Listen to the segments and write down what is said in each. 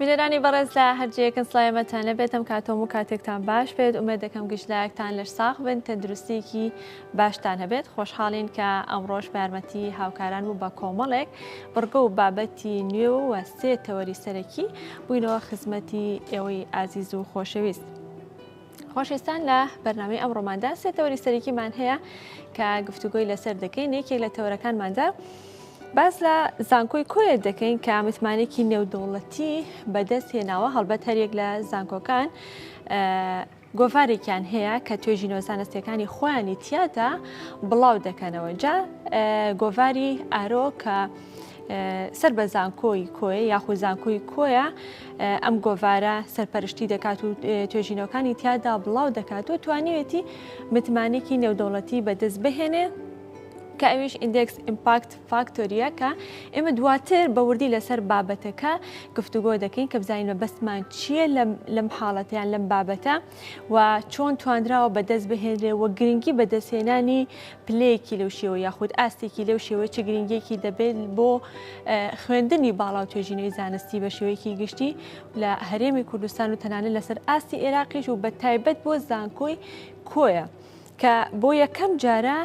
بینەرانی بەڕێز لە هەرجەیەکن سڵایەمەتان لەبێتم کاتۆم و کاتێکتان باش بێت ئومێد دەکەم گشتلایەکتان لەش ساغ بن تەندروستێکی باشتان هەبێت خۆشحاڵین کە ئەمڕۆژ بە یارمەتی هاوکاران و بە کۆمەڵێک بڕگە و بابەتی نوێ و سێ تەوەری سەرەکی بووینەوە خزمەتی ئێوەی ئازیز و خۆشەویست. خۆشەویستان لە بەرنامەی ئەمڕۆماندا سێ تەوەری سەرەکیمان هەیە کە گفتوگۆی لەسەر دەکەین. یەکێک لە تەوەرەکانماندا باز لە زانکۆی کۆیە دەکەین کە متمانێکی نێودەوڵەتی بەدەست هێناوە هەڵبەت هەرێک لە زانکۆکان گۆڤارێکیان هەیە کە توێژینەوە زانستیەکانی خۆیانی تیادا بڵاو دەکەنەوە. جا گۆڤاری ئارۆ کە سەر بە زانکۆی کۆیە یاخود زانکۆی کۆیە ئەم گۆڤارە سەرپەرشتی دەکات و توێژینەوەکانی تیادا بڵاو دەکات و توانیوێتی متمانێکی نێودەوڵەتی بەدەست بهێنێ کە ئەویش ئیندێکس ئیمپاکت فاکتۆریە کە ئێمە دواتر بە وردی لەسەر بابەتەکە گفتوگۆ دەکەین کە بزانین بەسمان چییە لەم حاڵەتیان لەم بابەتە و چۆن توانراوە بەدەست بهێنرێ و گرنگی بەدەستهێنانی پلەیەکی لەو شێوە یاخود ئاستێکی لەو شێوە چه گرنگێکی دەبێت بۆ خوێندنی باڵا و توێژینەوەی زانستی بە شێوەیەکی گشتی لە هەرێمی کوردستان و تەنانەت لەسەر ئاستی عێراقیش و بە تایبەت بۆ زانکۆی کۆیە کە بۆ یەکەم جارە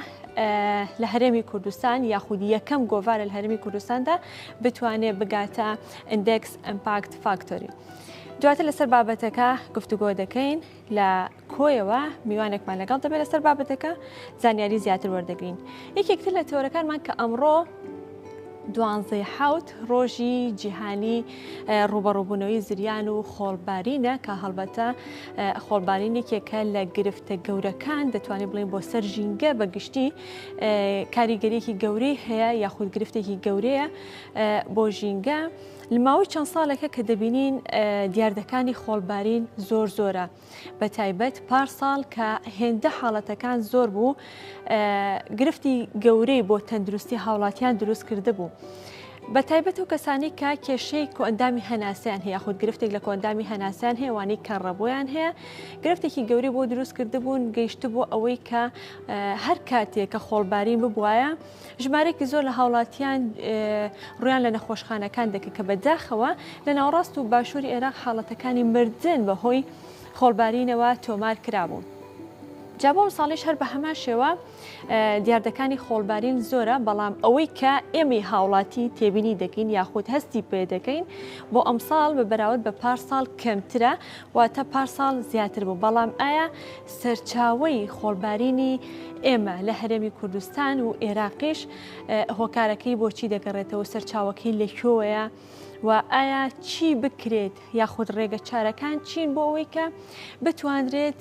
لە هەرێمی کوردستان یاخود یەکەم گۆڤارە لە هەرێمی کوردستاندا بتوانێت بگاتە ئیندێکس ئیمپاکت فاکتۆری. دواتر لەسەر بابەتەکە گفتوگۆ دەکەین لە کۆیەوە میوانێکمان لەگەڵ دەبێت لەسەر بابەتەکە زانیاری زیاتر وەردەگرین. یەکێکتر لە تەوەرەکانمان کە ئەمڕۆ 12 ڕۆژی جیهانی ڕوبەڕووبوونەوەی زریان و خۆڵبارینە کە هەڵبەتە خۆڵبارینێکێکە لە گرفتە گەورەکان دەتوانێت بڵێن بۆ سەر ژینگە بەگشتی کاریگەریەکی گەورەی هەیە یاخود گرفتێکی گەورەیە بۆ ژینگە. لەماوەی چەند ساڵێکە کە دەبینین دیاردەکانی خۆڵبارین زۆر زۆرە بە تایبەت پارساڵ کە هێندە حاڵەتەکان زۆر بوو گرفتی گەورەی بۆ تەندروستی هاوڵاتیان دروست کرده بوو. بە تایبەت و کەسانی کە کێشەی کۆئەندامی هەناسیان هەیە خود گرفتێک لە کۆئەندامی هەناسیان هێوانی کەڕەبۆیان هەیە گرفتێکی گەوری بۆ دروست کرده بوون گەیشتە بۆ ئەوەی کە هەر کاتێک کە خۆڵبارین ببوایە ژمارێکی زۆر لە هاوڵاتیان ڕویان لە نەخۆشخانەکان دەکە کە بەداخەوە لە ناوەڕاست و باشووری عێراق حاڵەتەکانی مردن بەهۆی خۆڵبارینەوە تۆمار کرابوون. جا بۆ ساڵیش هەر بە هەمان شێوە دیاردەکانی خۆڵبارین زۆرە بەڵام ئەوەی کە ئێمەی هاوڵاتی تێبینی دەکەین یاخود هەستی پێ دەکەین بۆ ئەم ساڵ بە بەراورد بە پارساڵ کەمترە واتە پارساڵ زیاتر بوو. بەڵام ئایا سەرچاوەی خۆڵبارینی ئێمە لە هەرێمی کوردستان و عێراقیش هۆکارەکەی بۆچی دەگەڕێتەوە سەرچاوەکەی لەکوێیە و ئایا چی بکرێت یاخود ڕێگە چارەکان چین بۆ ئەوەی کە بتوانرێت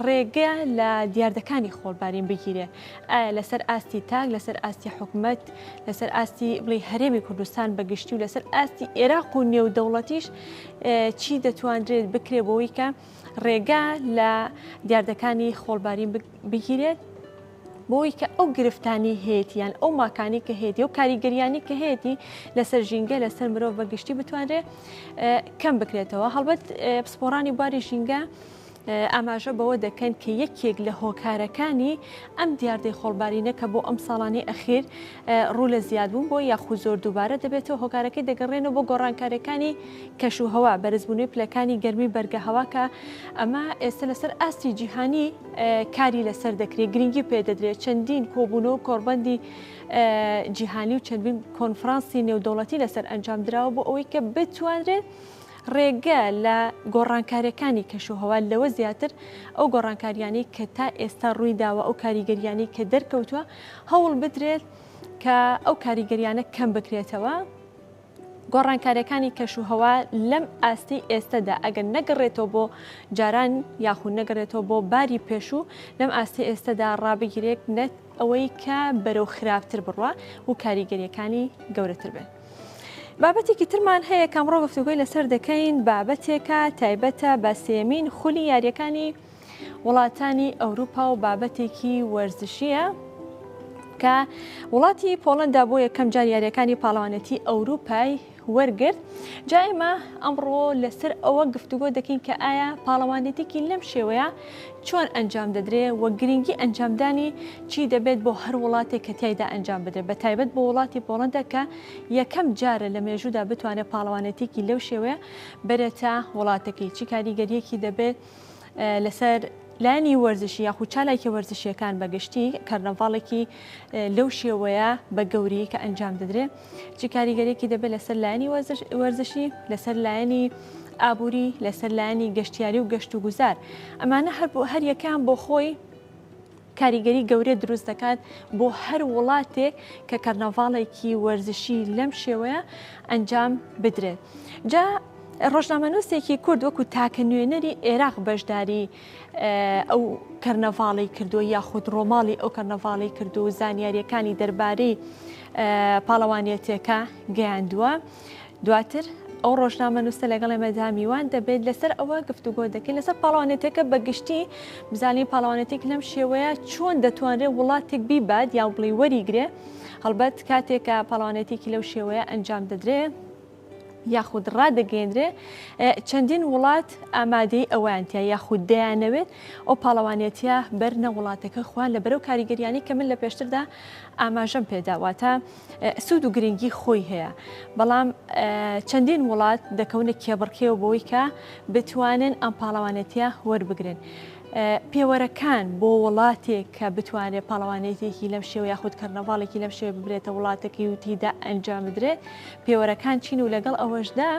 ڕێگە لە دیاردەکانی خۆڵبارین بگیرێ ئایا لەسەر ئاستی تاک لەسەر ئاستی حکومەت لەسەر ئاستی بڵێ هەرێمی کوردستان بەگشتی و لەسەر ئاستی عێراق و نێودەوڵەتیش چی دەتوانرێت بکرێ بۆەوەی کە ڕێگە لە دیاردەکانی خۆڵبارین بگیرێت بۆی کە ئەو گرفتانی هەیەیان ئەو ماکانی کە هەیەی و کاریگەریانی کە هەیەی لەسەر ژینگە لەسەر مرۆڤ بەگشتی بتوانرێت کەم بکرێتەوە. هەڵبەت پسپۆڕانی بواری ژینگە ئاماژە بەوە دەکەن کە یەکێک لە هۆکارەکانی ئەم دیاردەی خۆڵبارینە کە بۆ ئەم ساڵانی ئەخیر ڕوو لە زیادبوون بۆ یاخود زۆر دووبارە دەبێتەوە هۆکارەکەی دەگەڕێنەوە بۆ گۆڕانکاریەکانی کەشوهەوا بەرزبوونەوەی پلەکانی گەرمی بەرگەهەوا کە ئەمە ئێستا لەسەر ئاستی جیهانی کاری لەسەر دەکرێت گرنگی پێدەدرێت چەندین کۆبوونەوە کۆڕبەندی جیهانی و چەندین کۆنفرانسی نێودەوڵەتی لەسەر ئەنجام درراوە بۆ ئەوەی کە بتوانرێت ڕێگە لە گۆڕانکاریەکانی کەشوهەوا لەوە زیاتر ئەو گۆڕانکاریانی کە تا ئێستا ڕووی داوە ئەو کاریگەریانی کە دەرکەوتووە هەوڵ بدرێت کە ئەو کاریگەریانە کەم بکرێتەوە. گۆڕانکاریەکانی کەشوهەوا لەم ئاستی ئێستادا ئەگەر نەگەڕێتەوە بۆ جاران یاخود نەگەڕێتەوە بۆ باری پێشوو لەم ئاستی ئێستادا ڕابگیرێت نەت ئەوەی کە بەرەو خراپتر بڕوە و کاریگەریەکانی گەورەتر بێت. بابەتێکی ترمان هەیە کەمڕۆ گفتوگۆی لەسەر دەکەین بابەتێکە تایبەتە بە سێمین خولی یاریەکانی وڵاتانی ئەوروپا و بابەتێکی وەرزشیە کە وڵاتی پۆڵەندا بۆ یەکەم جار یاریەکانی پاڵەوانەتی ئەوروپای وەرگرت جا ئێمە ئەمڕۆ لەسەر ئەوە گفتوگۆ دەکەین کە ئایا پاڵەوانێتێکی لەم شێوەیە چۆن ئەنجام دەدرێت وە گرنگی ئەنجامدانی چی دەبێت بۆ هەر وڵاتێک کە تایدا ئەنجام بدرێت بە تایبەت بۆ وڵاتی پۆڵەندا کە یەکەم جارە لە مێژوودا بتوانێت پاڵەوانێتێکی لەو شێوەیە بەرێتە وڵاتەکەی چی کاریگەریەکی دەبێت لەسەر لانی وەرزشی یاخود چالاکی وەرزشیەکان بەگشتی کەرنەڤاڵێکی لەو شێوەیە بە گەوری کە ئەنجام دەدرێت چی کاریگەرێکی دەبێت لەسەر لایانی وەرزشی لەسەر لایەنی ئابووری لەسەر لایەنی گەشتیاری و گەشت و گوزار ئەمانە هەر یەکان بۆ خۆی کاریگەری گەورە دروست دەکات بۆ هەر وڵاتێک کە کەرنەڤاڵێکی وەرزشی لەم شێوەیە ئەنجام بدرێت جا ڕۆژنامەنووسێکی کورد وەکو تاکە نوێنەری عێراق بەشداری ئەو کەرنەڤاڵی کردو یاخود ڕۆماڵی ئەو کەرنەڤاڵی کردو و زانیاریەکانی دەربارەی پاڵەوانێتیەکە گەیاندووە دواتر ئەو ڕۆژنامەنووسە لەگەڵ ئێمەدا میوان دەبێت لەسەر ئەوە گفتوگۆ دەکەین لەسەر پاڵەوانێتەکە بەگشتی بزانین پاڵەوانێتێک لەم شێوەیە چۆن دەتوانرێت وڵاتێک بیبات یا بڵی وەریگرێ هەڵبەت کاتێکە پاڵەوانێتێکی لەو شێوەیە ئەنجام دەدرێت یاخود ڕدەگەیەندرێ چەندین وڵات ئامادەی ئەویانتیا یاخود دەیانەوێت ئەو پاڵەوانێتیە بەرنە وڵاتەکە خوان لە بەرەو کاریگەریانی کە من لە پێشتردا ئاماژەم پێداواتە سوود و گرنگی خۆی هەیە بەڵام چەندین وڵات دەکەونە کێبڕکێەوە بۆی کە بتوانن ئەم پاڵەوانێتیە وەربگرن. پێوەرەکان بۆ وڵاتێک کە بتوانێت پاڵەوانێتێکی لەم شێوە یاخود کەرنەڤاڵێکی لەم شێوە ببرێتە وڵاتێکی وتیدا ئەنجام بدرێت پێوەرەکان چین و لەگەڵ ئەوەشدا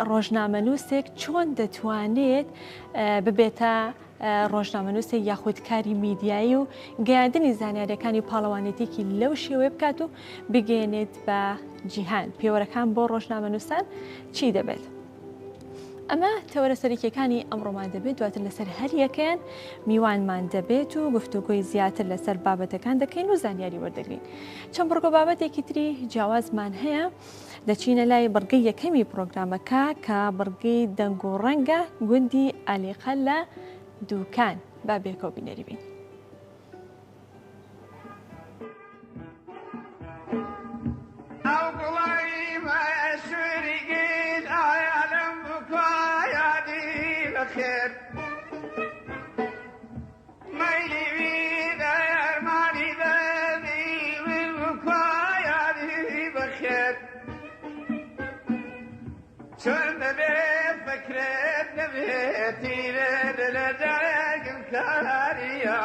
ڕۆژنامەنووسێک چۆن دەتوانێت ببێتە ڕۆژنامەنووسێک یاخود کاری میدیایی و گەیاندنی زانیاریەکانی پاڵەوانێتێکی لەو شێوەیە بکات و بگەێنێت بە جیهان پێوەرەکان بۆ ڕۆژنامەنووسان چی دەبێت؟ ئەمە تەوەرە سەرەکیەکانی ئەمڕۆمان دەبێت دواتر لەسەر هەریەکەیان میوانمان دەبێت و گفتوگۆی زیاتر لەسەر بابەتەکان دەکەین و زانیاری وەردەگرین. چەند بڕگۆ بابەتێکی تری جیاوازمان هەیە دەچینە لای بڕگەی یەکەمی پرۆگرامەکە کە بڕگەی دەنگ و ڕەنگە گوندی ئالیقە لە دووکان با بێکەوە بینەری بین. خير ميلي بيدا يرماني ذني من وقايا بخير شون نبي فكرت نبيتي لدرج مكاريا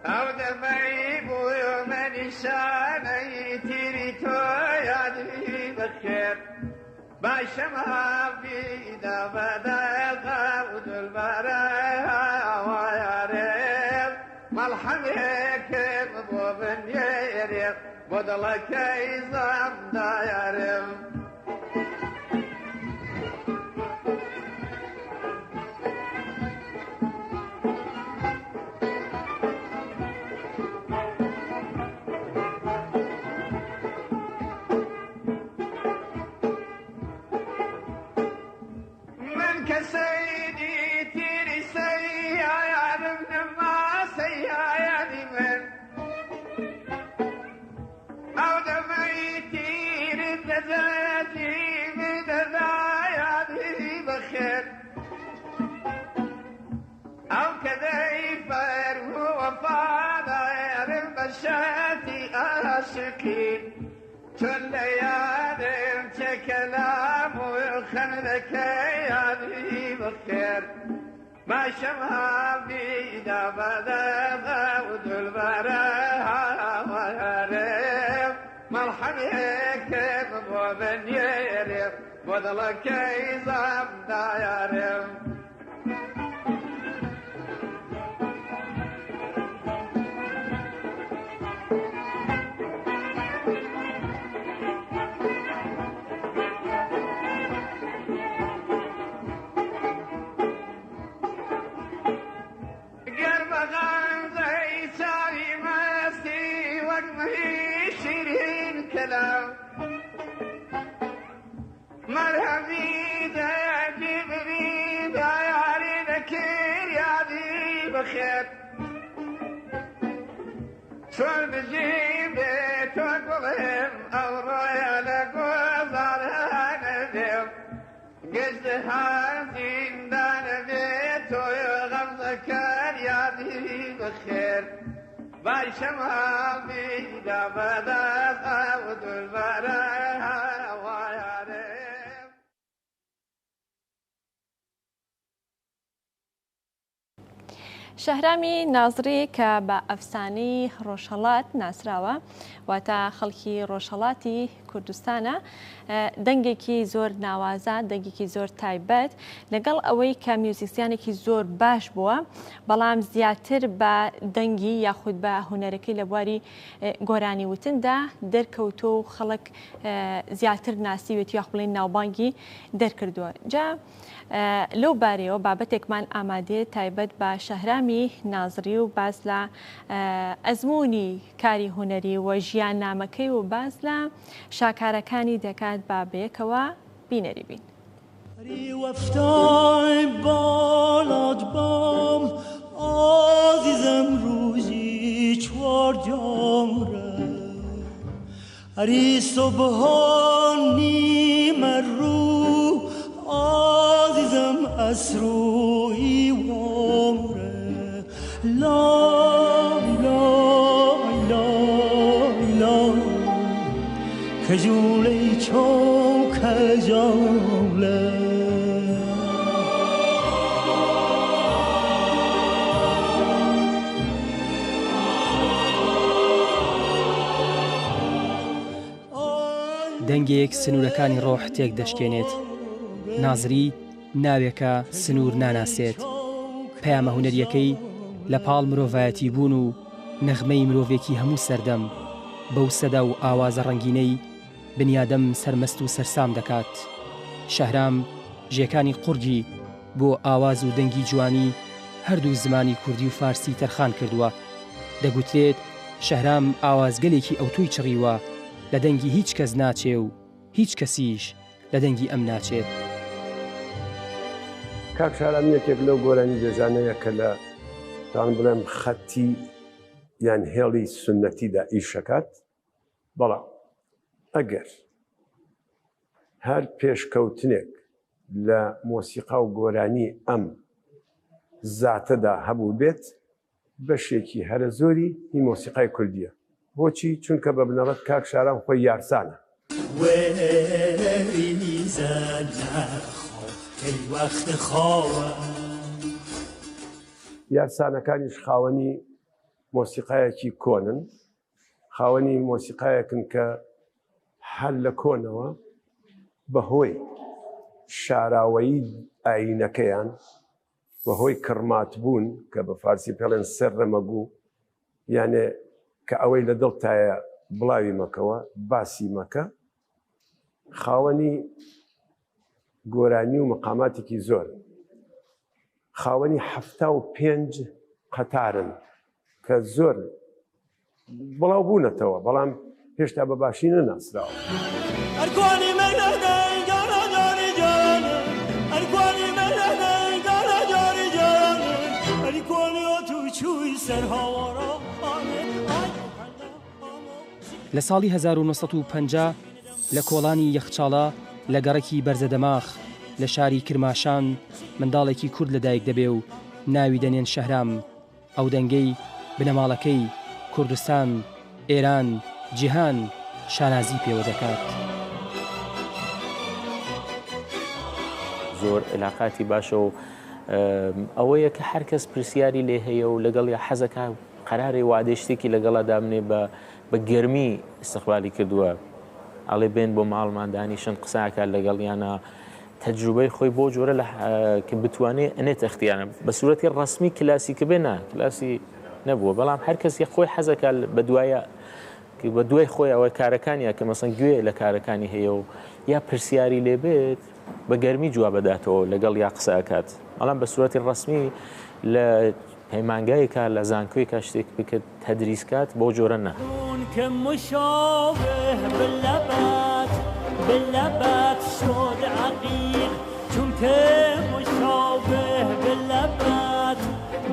أو دمي بويو من شاني تيري تويا بخير باشمها في دبدا قود البرايا وياريب ملحمك مضوبن يريب بدلك يزام دايرب كسيدي تيري سيا يا ابن ما سيا يا من او دميتي ردداتي من يا دي بخير او كذا يفر هو فاضا يا رب الشاتي اشكين كل يادم كلام ويخلك يا ذي بخير ما شمها بيدا بدا ود البراها ويارب مرحمك بابن يرب بدلك يزام دايرب مرحبي دا جبري دا ياري ذكر يا ذي بخير شو بجيب توقلهم او رايا لقوزار اجتهاد زندان بيت ويغمز كريادي بخير باي شمال بيدا بدا عبد البراء وياري. شەهرامی نازری کە بە ئەفسانەی ڕۆژهەڵات ناسراوە واتە خەڵکی ڕۆژهەڵاتی کوردستانە، دەنگێکی زۆر ناوازە، دەنگێکی زۆر تایبەت لەگەڵ ئەوەی کە میوزیسیانێکی زۆر باش بووە، بەڵام زیاتر بە دەنگی یاخود بە هونەرەکەی لە بواری گۆرانی وتندا دەرکەوتۆ و خەڵک زیاتر ناسیوێت یاخ بڵێن ناوبانگی دەرکردووە. جا لەو بارەیەوە بابەتێکمان ئامادەیە تایبەت بە شەهرامی نازری و باز لە ئەزمموی کاری هونەری و ژیان نامەکەی و باز لە شاکارەکانی دەکات بابەیەکەوە بینەری بین. وفتای بالات بام عزیزم روزی چوار جامره هری صبحانی مرو عزیزم اسروی وامره لا لا لا لا کجولی چون کجاله دەنگێک سنوورەکانی ڕۆح تێک دەشکێنێت. نازری ناوێکە سنوور ناناسێت. پەیامە هونەریەکەی لە پاڵ مرۆڤایەتی بوون و نەغمەی مرۆڤێکی هەموو سەردەم بەو سەدا و ئاوازە ڕەنگینەی بنیادەم سەرمەست و سەرسام دەکات. شەهرام ژێکانی قورگی بۆ ئاواز و دەنگی جوانی هەردوو زمانی کوردی و فارسی تەرخان کردووە. دەگوترێت شەهرام ئاوازگەلێکی ئەوتۆی چڕیوە لە دەنگی هیچ کەس ناچێ و هیچ کەسیش لە دەنگی ئەم ناچێت. کاک شەهرام یەکێک لەو گۆرانی دەژانەیە کە لە تان بڵێم خەتی یان هێڵی سنەتیدا ئیشەکات، بەڵام ئەگەر هەر پێشکەوتنێک لە مۆسیقا و گۆرانی ئەم زاتەدا هەبوو بێت بەشێکی هەرە زۆری هی مۆسیقای کوردیە. بۆچی؟ چونکە بە بنەڕەت کاک شەهرام خۆی یارسانە. یارسانەکانیش خاوەنی مۆسیقایەکی کۆنن، خاوەنی مۆسیقایەکن کە هەر لە کۆنەوە بەهۆی شاراوەیی ئاینەکەیان، بەهۆی کڕماتبوون کە بە فارسی پێڵێن سەر ڕەمەگوو، یانێ کە ئەوەی لە دڵتایە بڵاوی مەکەوە باسی مەکە، خاوەنی گۆرانی و مەقاماتێکی زۆر، خاوەنی 75 قەتارن کە زۆر بڵاو بوونەتەوە، بەڵام هێشتا بە باشی نەناسراوە. لە ساڵی 1950 لە کۆڵانی یەخچاڵە لە گەڕێکی بەرزەدەماخ لە شاری کرماشان منداڵێکی کورد لەدایک دەبێ و ناوی دەنێن شەهرام. ئەو دەنگەی بنەماڵەکەی کوردستان، ئێران، جیهان شانازی پێوە دەکات. زۆر علاقاتی باشە و ئەوەیە کە هەر کەس پرسیاری لێ هەیە و لەگەڵ یا حەزەکە قەرارێ وادەشتێکی لەگەڵا دامنێ بە گەرمی استقبالی کردووە. ئەڵێ بێن بۆ ماڵمان دانیشن قساکە لەگەڵ یانە تەجروبەی خۆی بۆ جۆرە کە بتوانێت ئەنێت ئەختیانە بە سوورەتی ڕسمی کلاسی کە بێنە کلاسی نەبووە، بەڵام هەر کەسی خۆی حەزەکە بە دوای خۆی ئەوە کارەکانیە کە مەسەن گوێ لە کارەکانی هەیە و یا پرسیاری لێبێت بە گەرمی جواب بداتەوە لەگەڵ یا قسەکات، بەڵام بە سوورەتی ڕسمی لە پەیمانگایەکە لە زانکۆیەکە شتێک بکرد تەدریسکات بۆ جۆرە نە. باللبات شد عقيق چونك مشابه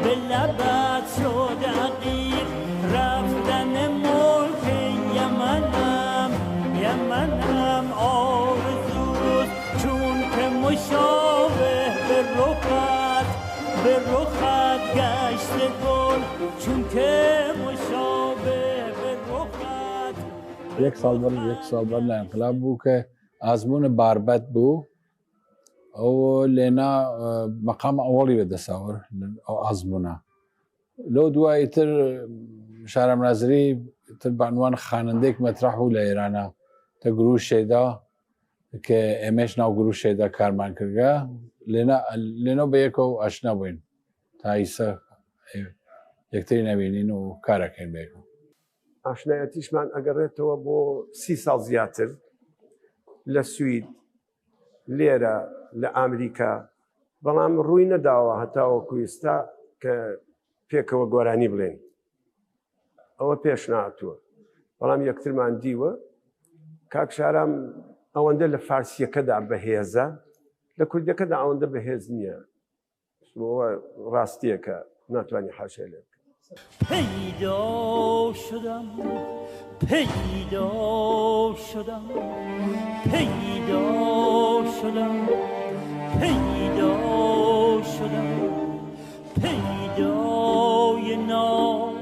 باللبات شد عقيق رفتن ملك يمنم آرزوست چونك مشابه به رخت گشت گل چون که مشابه به رخت. یک سال بعد انقلاب بو که آزمون باربد بو او لینا مقام اولی به دستاور او آزمونه لو دوای تر شهرام ناظری تر بعنوان خواننده که مطرح بو لایرانه تا گروه شیدا که امش ناو گروه شیدا کارمان کرده لینا به یکو آشنا بوین تا ایسا یکتری نبینین و کارکن بیکو ئاشنایەتیشمان ئەگەڕێتەوە بۆ 30 ساڵ زیاتر لە سوید لێرە لە ئامریکا بەڵام ڕووی نەداوە هەتاوەکو ئێستا کە پێکەوە گۆرانی بڵێن ئەوە پێش نهاتووە بەڵام یەکترمان دیوە کاک شارام ئەوەندە لە فارسیەکەدا بەهێزە لە کوردەکەدا ئەوەندە بەهێز نییە ڕاستیە کە ناتوانانی حاشیە لێ پیدا شدم پیدا شدم پیدا شدم پیدا شدم پیدای نام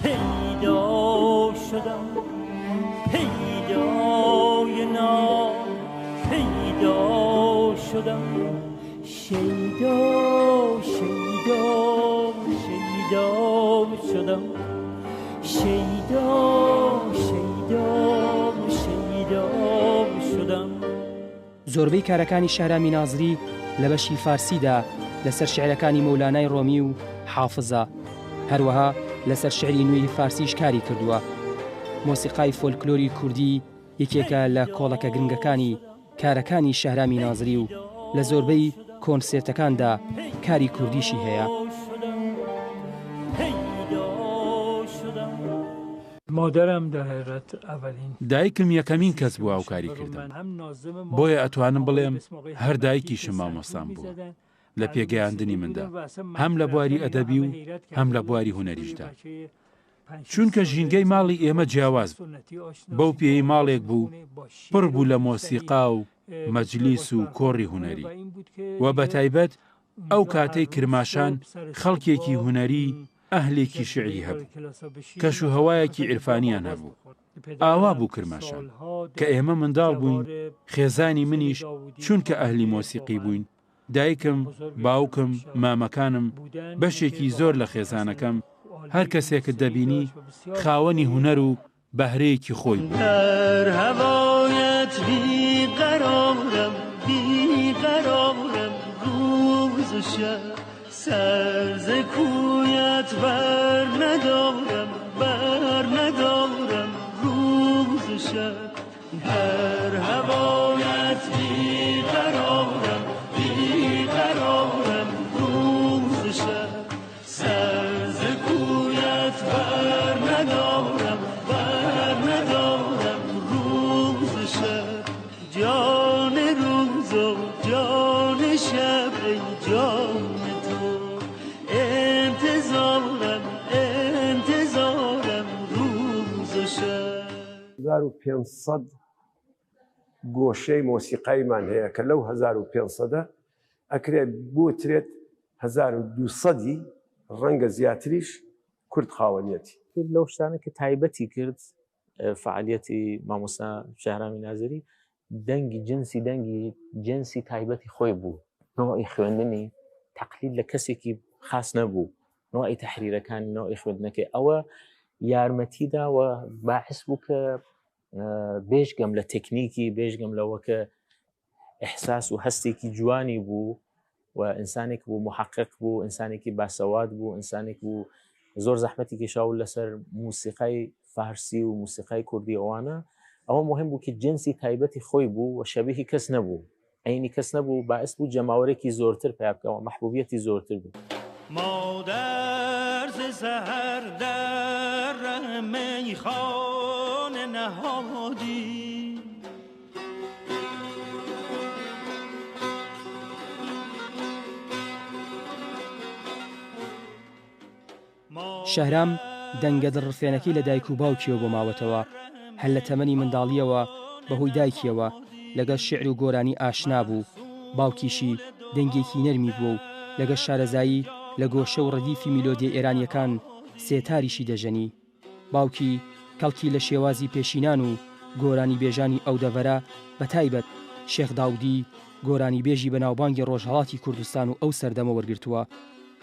پیدا شدم پیدای نام پیدا شدم شیدا شیدا شیدا شدم شیدا شیدا شیدا شدم. زۆربەی کارەکانی شەهرامی نازری لە بەشی فارسیدا لەسەر شعرەکانی مەولانای ڕۆمی و حافزە هەروەها لەسەر شعری نوێی فارسیش کاری کردووە. مۆسیقای فۆلکلۆری کوردی یەکێکە لە کۆڵەکە گرنگەکانی کارەکانی شەهرامی نازری و لە زۆربەی کۆنسێرتەکاندا کاری کوردیشی هەیە. مادرم در حقیقت اولین دایکم یەکەمین کەس بوو ئەو کاری کردن بۆیە ئەتوانم بڵێم هەر دایکیشم مامۆستام بووە لە پێگەیاندنی مندا هەم لە بواری ئەدەبی و هەم لە بواری هونەریشدا چونکە ژینگەی ماڵی ئێمە جیاواز بەو پێی ماڵێک بوو پڕ بوو لە مۆسیقا و مەجلیس و کۆڕی هونەری و بەتایبەت ئەو کاتەی کرماشان خەڵکێکی هونەری ئەهلێکی شعری هەبوو کەش و هەوایەکی عرفانیان هەبوو ئاوا بوو کرماشان کە ئێمە منداڵ بووین خێزانی منیش چونکە ئەهلی مۆسیقی بووین دایکم باوکم مامەکانم بەشێکی زۆر لە خێزانەکەم هەر کەسێکت دەبینی خاوەنی هونەر و بەهرەیەکی خۆی بوو. در هوایت بیقرارم بیقرارم روز و شب سر ز کویت بر ندارم روز و شب در هوایت بیقرارم روز و شب سر ز کویت بر ندارم روز و شب جان روز و جان شب ای جان انتظارم روز و شب 1500 گۆشەی مۆسیقایمان هەیە کە لەو 1500 ئەکرێ بوترێت 1200 ڕەنگە زیاتریش کورد خاوەنیەتی لەو شتانە کە تایبەتی کرد فعالیەتی مامۆستا شەهرامی نازری دەنگی جنسی تایبەتی خۆی بوو نوعی خوێندنی تەقلید لە کەسێکی خاص نەبوو نوعی تەحریرەکانی نوعی خوێندنەکەی ئەوە یارمەتیدا و باعث بوو کە بێژگەم لە تەکنیکی بێژگەم لەوە کە ئەحساس و هەستێکی جوانی بوو و ئینسانێک بوو محقق بوو ئینسانێکی باسەوات بوو ئینسانێک بوو زۆر زەحمەتی کێشاو لەسەر موسیقای فارسی و موسیقای کوردی ئەوانە ئەوە مهم بوو کە جنسی تایبەتی خۆی بوو و شەبیهی کەس نەبوو عینی کەس نەبوو باعث بوو جەماوەرێکی زۆرتر پێ بکەوە محبوبیەتی زۆرتر بوو. مادر ز سحر در میخانه نهادی شەهرام دەنگە دڕفێنەکەی لە دایک و باوکیەوە بۆ ماوەتەوە هەل لە تەمەنی منداڵیەوە بەهۆی دایکیەوە لەگەڵ شعر و گۆرانی ئاشنا بوو باوکیشی دەنگێکی نەرمی بووە و لەگە شارەزایی لە گۆشە و ڕەدیفی میلۆدیە ئێرانیەکان سێتاریشی دەژەنی. باوکی کەڵکی لە شێوازی پێشینان و گۆرانی بێژانی ئەو دەڤەرە بە تایبەت شێخ داودی گۆرانی بێژی بەناوبانگی ڕۆژهەڵاتی کوردستان و ئەو سەردەمە وەرگرتووە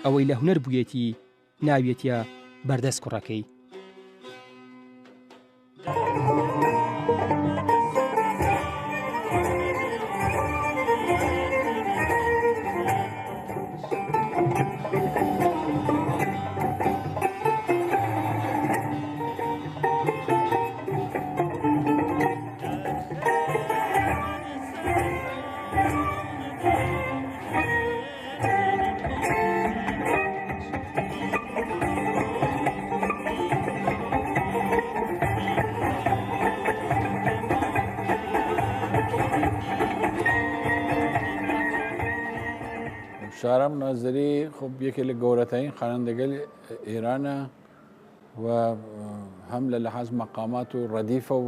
ئەوەی لە هونەر بوویەتی ناوێتە بەردەست کوڕەکەی. شارەم نازری خب یەکێک لە گەورەترین خوانندەگەلی ئێرانە و هەم لە لەحاز مەقامات و ڕەدیفە و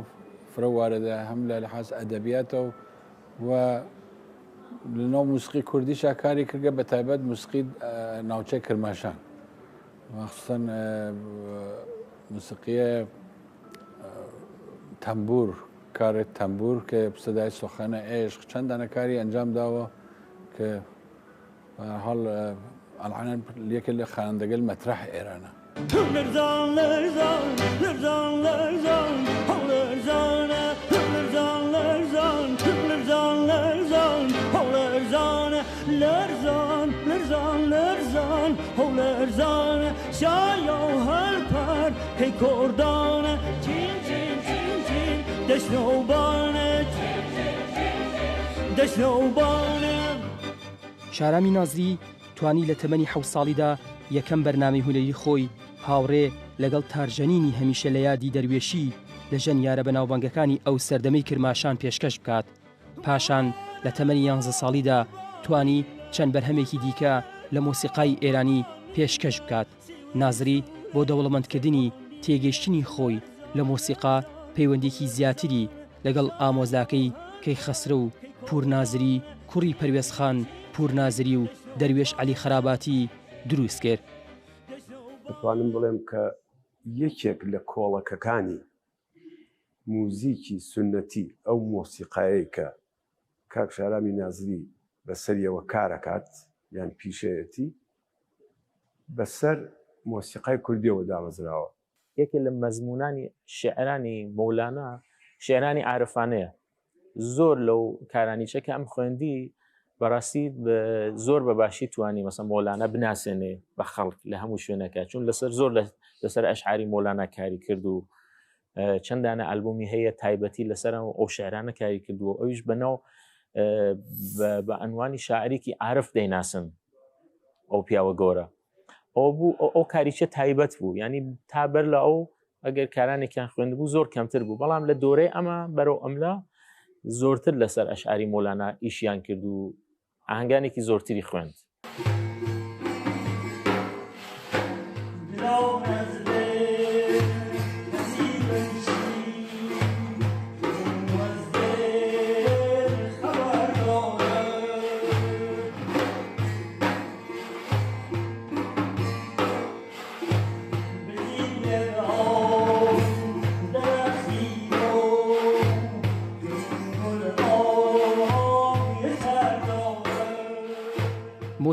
فرەوارەدا هەم لە لەحاز ئەدەبیاتە و لەناو موسیقی کوردیشا کاری کردگە بە تایبەت موسیقی ناوچەی کرماشان مەخسوسەن موسیقیە تەمبور کارێک تەمبور کە سەدای سۆخانە عێشق چەندانە کاری ئەنجام داوە کە هەڵ ئەڵعانەن یەکێک لە خوانندەگەل مەترەح ئێرانە. شارامی نازری توانی لە تەمەنی 7 ساڵیدا یەکەم بەرنامەی هونەری خۆی هاوڕێ لەگەڵ تارژەنینی هەمیشە لە یادی دەروێشی لە ژەنیارە بەناوبانگەکانی ئەو سەردەمەی کرماشان پێشکەش بکات. پاشان لە تەمەنی 11 ساڵیدا توانی چەند بەرهەمێکی دیکە لە مۆسیقای ئێرانی پێشکەش بکات. نازری بۆ دەوڵەمەندکردنی تێگەیشتنی خۆی لە مۆسیقا پەیوەندێکی زیاتری لەگەڵ ئامۆزاکەی کەیخەسرە و پورنازری کوڕی پەروێزخان پورنازری و دەروێش عەلی خەراباتی دروست کرد. دەتوانم بڵێم کە یەکێک لە کۆڵەکەکانی موزیکی سنەتی ئەو مۆسیقایەی کە کاک شارامی نازری بەسەریەوە کارەکات یان پیشەیەتی بەسەر مۆسیقای کوردیەوە دامەزراوە. یەکێک لە مەزمونانی شێعرانی مەولانە شێعرانی عارفانەیە. زۆر لەو کارانیچەکە ئەم خوێندی بەڕاستی زۆر بەباشی توانی مەسەڵەن مۆلانە بناسێنێ بە خەڵک لە هەموو شوێنەکە چون لەسەر زۆر لەسەر ئەشعاری مۆلانە کاری کرد و چەندانە ئەلبومی هەیە تایبەتی لەسەر ئەو شێعرانە کاری کردووە ئەویش بەناو بە ئەنوانی شاعریکی عارف دەیناسن ئەو پیاوە گۆرە ئەو بوو ئەو کاریچە تایبەت بوو ینی تا بەر لە ئەو ئەگەر کارانێکیان خوێندبوو زۆر کەمتر بوو بەڵام لە دۆرەی ئەمە بەرەو ئەملا زۆرتر لەسەر ئەشعاری مۆلانە ئیشیان کرد و ئاهەنگانێکی زۆرتری خوێند.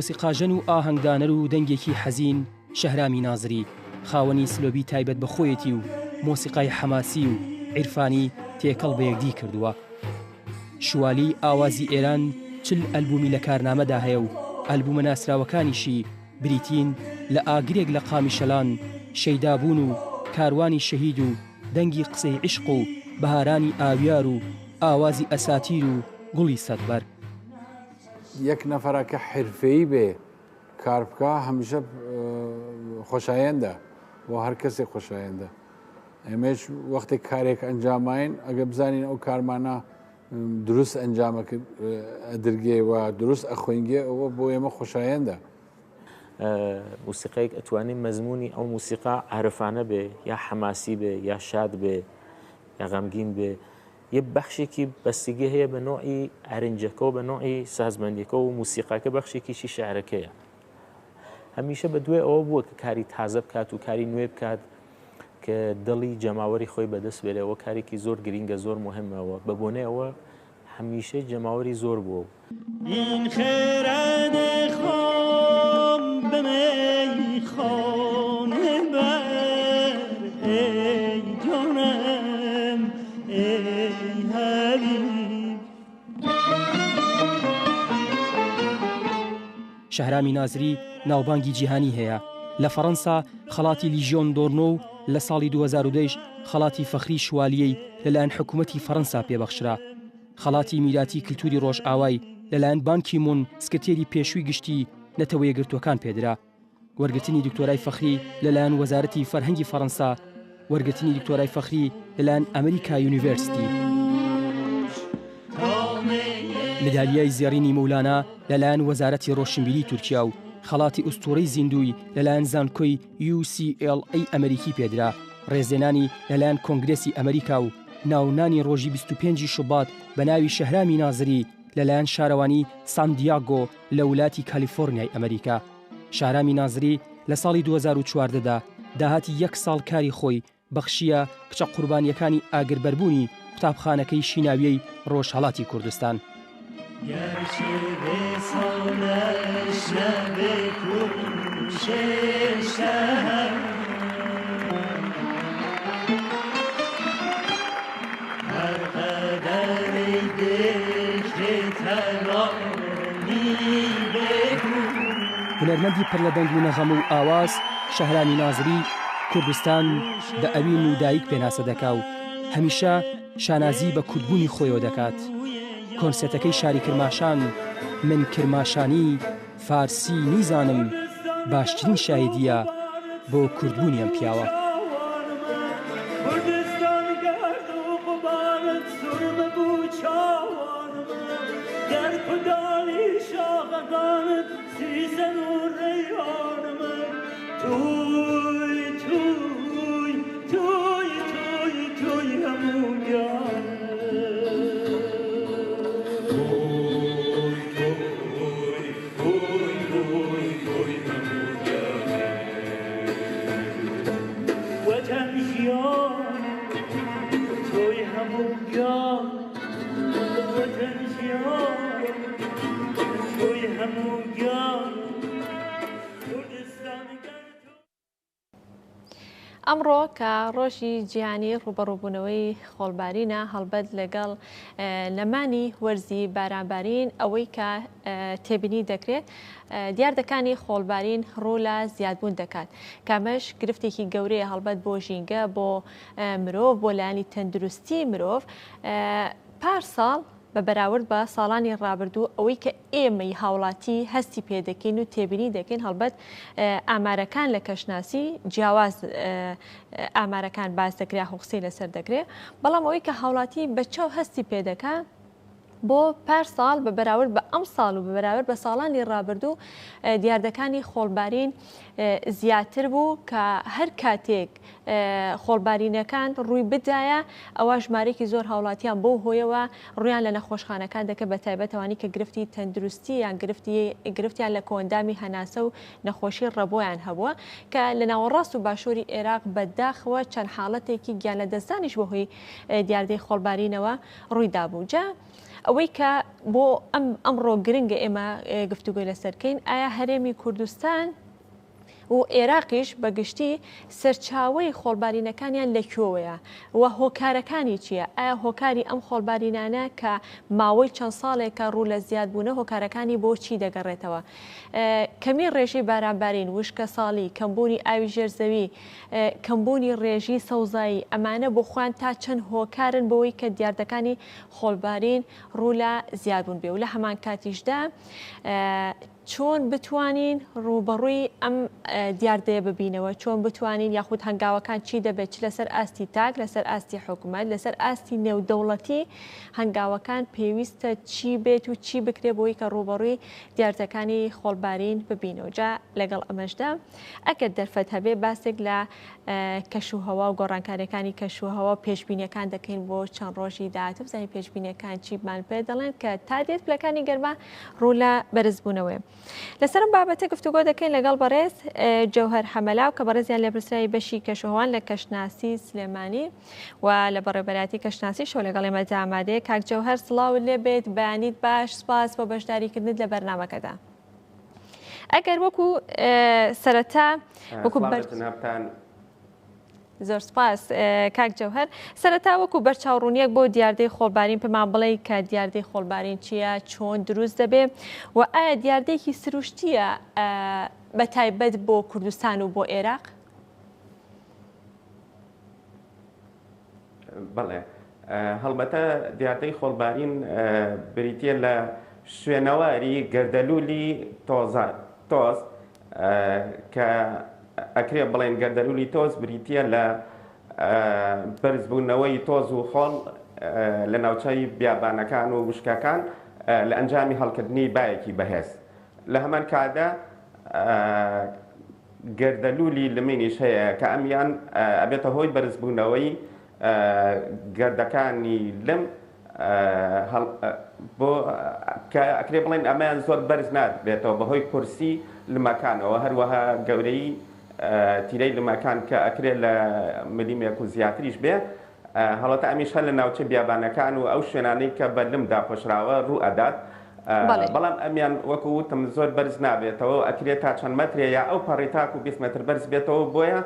مۆسیقاژەن و ئاهەنگدانەر و دەنگێکی حەزین شەهرامی نازری خاوەنی سلۆبی تایبەت بە خۆیەتی و مۆسیقای حەماسی و عیرفانی تێکەڵ بە یەکدی کردووە. شوالی ئاوازی ئێران چل ئەلبومی لە کارنامەدا هەیە و ئەلبومە ناسراوەکانیشی بریتین لە ئاگرێک لە قامی شەلان شەیدابوون و کاروانی شەهید و دەنگی قسەی عشق و بەهارانی ئاویار و ئاوازی ئەساتیر و گوڵی سەدبەر. یەک نەفەرە کە حرفەیی بێ کار بکە هەمیشە خۆشایەندە بۆ هەر کەسێک خۆشایەندە. ئێمەش وەختێک کارێک ئەنجاماین ئەگە بزانین ئەو کارمانە دروست ئەنجامە ئەدرگێ و دروست ئەخوێنگێ ئەوە بۆ ئێمە خۆشایەندە. موسیقەیەک ئەتوانین مەزمونی ئەو موسیقا عارفانە بێ یا حەماسی بێ یا شاد بێ یا غەمگین بێ یە بەخشێکی بەستگی هەیە بە نوعی ئەرنجەکە و بە نوعی سازمەندیەکە و موسیقاکە بەخشێکیشی شعرەکەیە. هەمیشە بە دوێ ئەوە بووە کە کاری تازە بکات و کاری نوێ بکات کە دڵی جەماوەری خۆی بەدەست بێرەوە کارێکی زۆر گرینگە زۆر مهمەوە بە بۆنەوە هەمیشە جەماوەری زۆر بووە. این خێرانە خۆم بەمەیخانە بەر ئەی جانم ئەی هەریب. شەهرامی نازری ناوبانگی جیهانی هەیە. لە فەڕەنسا خەڵاتی لیژیۆن دۆرنۆ و لە ساڵی 2010 خەڵاتی فەخری شوالیەی لەلایەن حکوومەتی فەڕەنسا پێبەخشرا. خەڵاتی میراتی کللتوری ڕۆژئاوای لەلایەن بانکی مون سکرتێری پێشووی گشتی نەتەوە یەکگرتوەکان پێدرا. وەرگرتنی دکتۆرای فەخری لەلایەن وەزارەتی فەرهەنگی فەڕەنسا، وەرگرتنی دکتۆرای فەخری لەلایەن ئەمریکا یونیڤەرسیتی. مدالیای زێڕینی مەولانە لەلایەن وەزارەتی ڕۆشنبیری تورکیا و خەڵاتی ئوستوڕەی زیندوی لەلایەن زانکۆی UCLA ئەمریکی پێدرا. ڕێزێنانی لەلایەن کۆنگرێسی ئەمریکا و ناونانی ڕۆژی 25 شوبات بە ناوی شەهرامی نازری لەلایەن شارەوانی ساندیاگۆ لە ولاتی کالیفۆرنیای ئەمریکا. شەهرامی نازری لە ساڵی 2014دا داهاتی 1 ساڵ کاری خۆی بەخشیە کچە قوربانیەکانی ئاگربەربوونی قوتابخانەکەی شیناویەی ڕۆژهەڵاتی کوردستان. هونەرمەندی پڕ لە دەنگ و نەغەم و ئاواز شەهرامی نازری کوردستان بە ئەوین و دایک پێناسە دەکا و هەمیشە شانازی بە کوردبوونی خۆیەوە دەکات. کۆنسێتەکەی شاری کرماشان من کرماشانی فارسی نیزانم باشترین شاهدیە بۆ کوردبوونی ئەم پیاوە. ئەمڕۆ کە ڕۆژی جیهانی ڕوبەڕووبوونەوەی خۆڵبارینە هەڵبەت لەگەڵ نەمانی وەرزی بارانبارین ئەوەی کە تێبینی دەکرێت دیاردەکانی خۆڵبارین ڕوو لە زیادبوون دەکات. کامەش گرفتێکی گەورەیە هەڵبەت بۆ ژینگە بۆ مرۆڤ بۆ لایەنی تەندروستی مرۆڤ. پارساڵ بە بەراورد بە ساڵانی ڕابردوو ئەوەی کە ئێمەی هاوڵاتی هەستی پێدەکەین و تێبینی دەکەین هەڵبەت ئامارەکان لە کەشناسی جیاواز ئامارەکان باز دەکرێت قسەی لەسەر دەکرێت، بەڵام ئەوەی کە هاوڵاتی بەچەو هەستی پێدەکات بۆ پارساڵ بە بەراورد بە ئەم ساڵ و بە بەراورد بە ساڵانی ڕابردوو دیاردەکانی خۆڵبارین زیاتر بوو کە هەر کاتێک خۆڵبارینەکان ڕووی بدایە ئەوە ژمارەیەکی زۆر هاوڵاتیان بۆ هۆیەوە ڕویان لە نەخۆشخانەکان دەکە بە تایبەتەوانی کە گرفتی تەندروستی یان گرفتیان لە کۆندامی هەناسە و نەخۆشی ڕەبۆیان هەبووە کە لە ناوەڕاست و باشووری عێراق بەداخەوە چەند حاڵەتێکی گیان لە دەستانیش بە هۆی دیاردەی خۆڵبارینەوە ڕوویدا بوو. جا ئەوەی کە بۆ ئەمڕۆ گرنگە ئێمە گفتوگوی لەسەرکەین ئایا هەرێمی کوردستان و عێراقیش بەگشتی سەرچاوەی خۆڵبارینەکانیان لەکوێوەیە و هۆکارەکانی چییە؟ ئایا هۆکاری ئەم خۆڵبارینانە کە ماوەی چەند ساڵێکە ڕوو لە زیادبوونە هۆکارەکانی بۆ چی دەگەڕێتەوە؟ کەمی ڕێژەی بارانبارین، وشکە ساڵی، کەمبوونی ئاوی ژێرزەوی، کەمبوونی ڕێژی سەوزایی، ئەمانە بۆ خوان تا چەند هۆکارن بەوەی کە دیاردەکانی خۆڵبارین ڕوو لە زیادبوون بێ و لە هەمان کاتیشدا چۆن بتوانین ڕوبەڕووی ئەم دیاردەیە ببینەوە، چۆن بتوانین یاخود هەنگاوەکان چی دەبێت، چ لەسەر ئاستی تاک، لەسەر ئاستی حکوومەت، لەسەر ئاستی نێودەوڵەتی هەنگاوەکان پێویستە چی بێت و چی بکرێ بۆی کە ڕوبەڕووی دیاردەکانی خۆڵبارین ببینەوە. جا لەگەڵ ئەمەشدا ئەگەر دەرفەت هەبێ باسێک لە کەشوهەوا و گۆڕانکاریەکانی کەشوهەوا پێشبینیەکان دەکەین بۆ چەند ڕۆژی داهاتوو بزانین پێشبینیەکان چیمان پێ دەڵێن کە تا دێت پلەکانی گەرما ڕوو لە بەرزبوونەوەی. لەسەرم بابەتە گفتوگۆ دەکەین لەگەڵ بەڕێز جەوهەر حەمەلاو کە بەڕێزیان لە پرسیاری بەشی کەشوهەوان لە کەشناسی سلێمانی و لە بەڕێبەراتی کەشناسی شەو لەگەڵ ئێمەدا ئامادەیە. کاک جەوهەر سڵاوت لێ بێت، بەیانیت باش، سپاس بۆ بەشداریکردنت لە بەرنامەکەدا. ئەگەر وەکو سەرەتا وەکو زۆر سپاس کاک جەوهەر، سەرەتا وەکو بەرچاوڕوونیەک بۆ دیاردەی خۆڵبارین پێمان بڵێ کە دیاردەی خۆڵبارین چییە، چۆن دروست دەبێ و ئایا دیاردەیەکی سروشتیە بە تایبەت بۆ کوردستان و بۆ عێراق؟ بەڵێ هەڵبەتە دیاردەی خۆڵبارین بریتە لە شوێنەواری گەردەلوولی تۆز کە ئەکرێ بڵێن گەردەلوولی تۆز بریتە لە بەرزبوونەوەی تۆز و خۆڵ لە ناوچەی بیابانەکان و وشکەکان لە ئەنجامی هەڵکردنی بایەکی بەهێز. لە هەمان کادا گەردەلوولی لمێنیش هەیە کە ئەمیان ئەبێتە هۆی بەرزبوونەوەی گەردەکانی لم بۆ کە ئەکرێ بڵێن ئەمەیان زۆر بەرز نابێتەوە بەهۆی کورسی لمەکانەوە، هەروەها گەورەی تیرەی لمەکان کە ئەکرێت لە ملیمێک و زیاتریش بێ. هەڵەتە ئەمیش هەر لە ناوچە بیابانەکان و ئەو شوێنانەی کە بە لم داپۆشراوە ڕوو ئەدات، بەڵام ئەمیان وەکو وتم زۆر بەرز نابێتەوە، ئەکرێت تا چەند مەترێ یا ئەو پەڕی تاک و 20 مەتر بەرز بێتەوە، بۆیە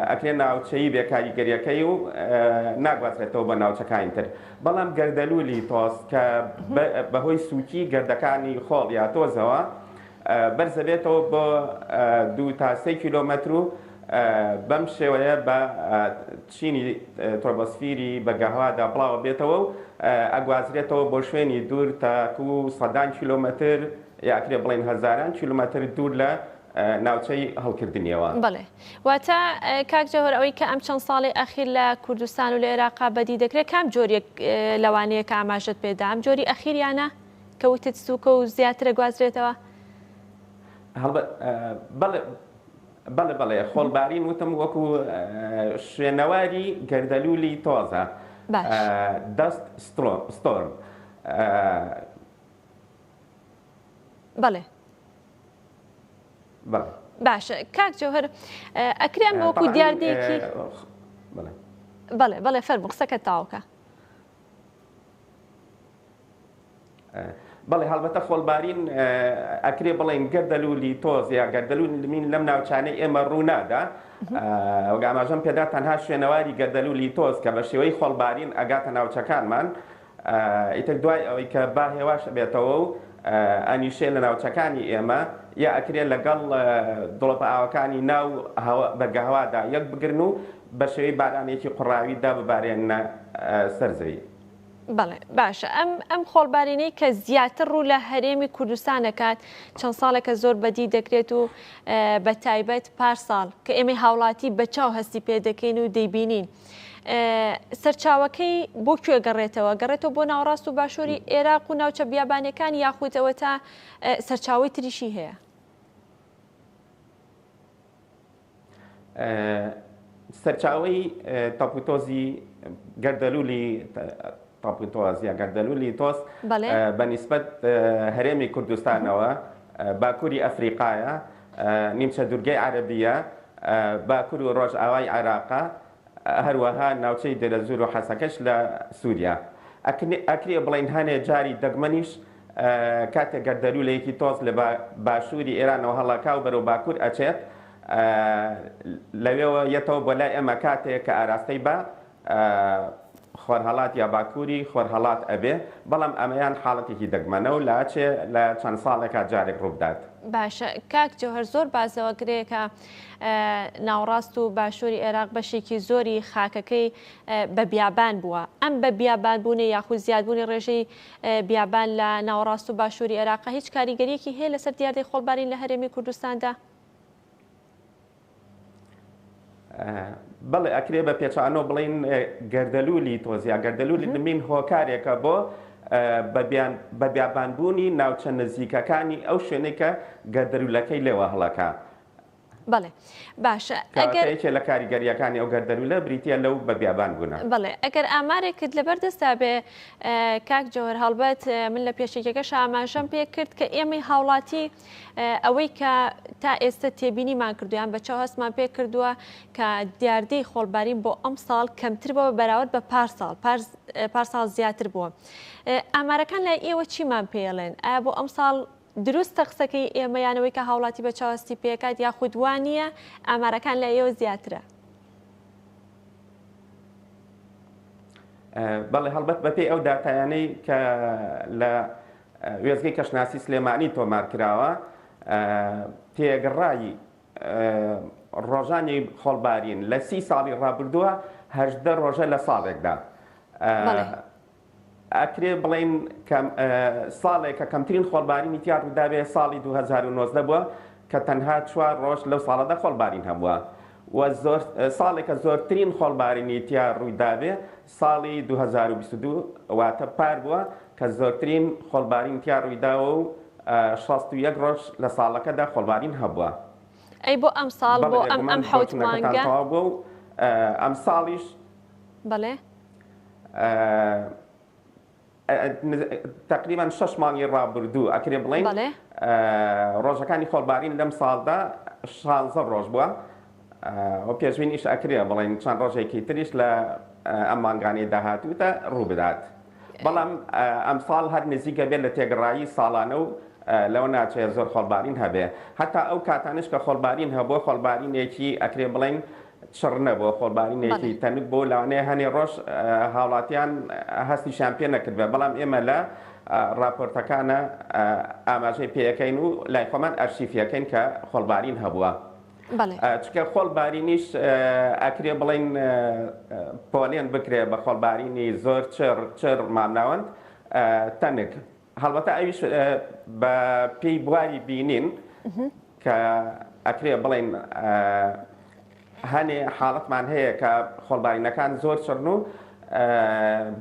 ئەکرێت ناوچەی بێ کاریگەریەکەی و ناگوازرێتەوە بە ناوچەکانی تر. بەڵام گەردەلوولی تۆز کە بەهۆی سووکی گەردەکانی خۆڵ یا تۆزەوە بەرزەبێتەوە بۆ 2 تا 3 کیلۆمەتر و بەم شێوەیە بە چینی تۆربەسفیری بەگەهوادا بڵاوە بێتەوە و ئەگوازرێتەوە بۆ شوێنی دوور تاکو سەدان کیلۆمەتر یاکرێ بڵێن هەزاران کیلۆمەتر دوور لە ناوچەی هەڵکردنیەوە. بڵێ واتە کاک جەوهەر ئەوەی کە ئەم چەند ساڵی ئەخیر لە کوردستان و لە عێراقا بەدی دەکرێت کام جۆرێک لەوانەیە کە ئاماژەت پێدا، ئەم جۆری ئەخیریانە کەوتت سووکە و زیاترە گوازرێتەوە؟ بەڵێ خۆڵبارین وتم وەکو شوێنەواری گەردەلوولی تۆزە دەست ستۆرم. بەڵێ باشە کاک جەوهەر ئەکرێم وەکو دیاردەیەکی بەڵێ فەرموو قسەکە تاوکە. بەڵێ هەڵبەتە خۆڵبارین ئەکرێ بڵێن گەردەلوولی تۆز یا گەردەلوولی لمین لەم ناوچانەی ئێمە ڕوونادا ئەماژەم پێدا تەنها شوێنەواری گەردەلوولی تۆز کە بە شێوەی خۆڵبارین ئەگاتە ناوچەکانمان، ئیتر دوای ئەوەی کە با هێواش بێتەوە و ئەنیشێ لە ناوچەکانی ئێمە یا ئەکرێت لەگەڵ دڵۆپە ئاوەکانی ناو بەرگەهەوادا یەک بگرن و بە شێوەی بارانێکی قوڕاویدا ببارێنە سەرزەوی. بەڵێ باشە ئەم خۆڵبارینەی کە زیاتر ڕوو لە هەرێمی کوردستانەکات چەند ساڵێکە زۆر بەدی دەکرێت و بە تایبەت پارساڵ کە ئێمە هاوڵاتی بەچاو هەستی پێ دەکەین و دەیبینین. سەرچاوەکەی بۆ کوێ گەڕێتەوە بۆ ناوەڕاست و باشووری عێراق و ناوچە بیابانەکان یاخودەوە تا سەرچاوی تریشی هەیە؟ سەرچاوی تاپوتۆزی گەردەلوولی تاپوتۆز یا گەردەلوولی تۆز بەنسبەت هەرێمی کوردستانەوە باکووری ئەفریقایە، نیمچە دوورگەی عەرەبیە، باکوور و ڕۆژئاوای عێراقا، هەروەها ناوچەی دەرەزور و حەسەکەش لە سووریا. ئەکرێ بڵێن هەنێ جاری دەگمەنیش کاتێک گەردەلوولەیەکی تۆز لە باشووری ئێرانەوە هەڵاکا و بەرەو باکوور ئەچێت، لەوێەوە یەتەوە بۆ لای ئێمە کاتێک کە ئاراستەی بە خۆرهەڵات یا باکووری خۆرهەڵات ئەبێ بەڵام ئەمەیان حاڵەتێکی دەگمەنە و لاچێ لە چەند ساڵێکا جارێک ڕوودات. باشە کاک جۆهەر زۆر بازەوە کرێکە ناوڕاست و باشووری عێراق بەشێکی زۆری خاکەکەی بە بیابان بووە. ئەم بە بیابانبوونی یاخود زیادبوونی ڕێژەی بیابان لە ناوڕاست و باشووری عێراق هیچ کاریگەریەکی هەیە لەسەر دیاردەی خۆڵبارین لە هەرێمی کوردستاندا؟ بەڵێ ئەکرێ بە پێچانۆ بڵین گەردەلوولی تۆزیا گەردەلوولی نمین هۆکارێکە بۆ بە بیابانبوونی ناوچە نزیکەکانی ئەو شوێنەی کە گەردەلوولەکەی لێوە هەڵەکە. بەڵێ باشە ئەگەر لە کاریگەریەکانی ئەو گەردەلوولە بریتە لەو بە بیابان بوونە. بڵێ ئەگەر ئامارێکت لەبەردەستا بێ کاک جۆهەر هەڵبەت من لە پێشێکەکەش ئاماژەم پێ کرد کە ئێمەی هاوڵاتی ئەوەی کە تا ئێستا تێبینیمان کردویان بە چاو هەستمان پێ کردووە کە دیاردەی خۆڵبارین بۆ ئەم ساڵ کەمتر بەوە بەراورد بە پارساڵ زیاتر بووە. ئامارەکان لای ئێوە چیمان پێڵێن؟ ئایا بۆ ئەم ساڵ دروستە قسەکەی ئێمەیانەوەی کە هاوڵاتی بە چاوەستی پێکات یاخود وانە ئامارەکان لە ئێوە زیاترە؟ بەڵێ هەڵبەت بەپێی ئەو داتایانەی کە لە وێزگەی کەشناسی سلێمانی تۆمار کراوە تێگەڕایی ڕۆژانی خۆڵبارین لە 30 ساڵی ڕابردووە 18 ڕۆژە لە ساڵێکدا. ئەکرێ بڵین ساڵێک کە کەمترین خۆڵبارینی تیا ڕوودابێ ساڵی 2019 بووە کە تەنها 4 ڕۆژ لەو ساڵەدا خۆڵبارین هەبووە و ساڵێکە زۆرترین خۆڵبارینی تیا ڕوویدابێ ساڵی 2022 واتە پار بووە کە زۆرترین خۆڵبارین تیا ڕوویداوە و 61 ڕۆژ لە ساڵەکەدا خۆڵبارین هەبووە. ئەی بۆ ئەم ساڵ بۆ ئەم حەوت مانگە بوو ئەم ساڵیش بەڵێ تقریبان 6 مانگی ڕابردوو ئەکرێ بڵین ڕۆژەکانی خۆڵبارین لەم ساڵدا 16 ڕۆژ بووە و پێشبینیش ئەکرێ بڵین چەند ڕۆژێکی تریش لە ئەم مانگانەی داهاتووتە ڕوو بدات. بەڵام ئەم ساڵ هەر نزیکە بێت لە تێگەڕایی ساڵانە و لەو ناچێت زۆر خۆڵبارین هەبێ. هەتا ئەو کاتانش کە خۆڵبارین هەبووە خۆڵبارینێکی ئەکرێ بڵین چڕ نەبووە خۆڵبارینێکی تەنک بۆ لەوانەیە هەنێ ڕۆژ هاوڵاتیان هەستیشان پێ نەکردبێ بەڵام ئێمە لە راپۆرتەکانە ئاماژەی پێەکەین و لای خۆمان ئەرشیفیەکەین کە خۆڵبارین هەبووە. چکە خۆڵبارینیش ئەکرێ بڵین پۆلێن بکرێ بە خۆڵبارینی زۆر چڕ مامناوەند تەنک. هەڵبەتە ئەویش بە پێی بواری بینین کە ئەکرێ بڵین هەنێ حاڵەتمان هەیە کە خۆڵبارینەکان زۆر چڕن و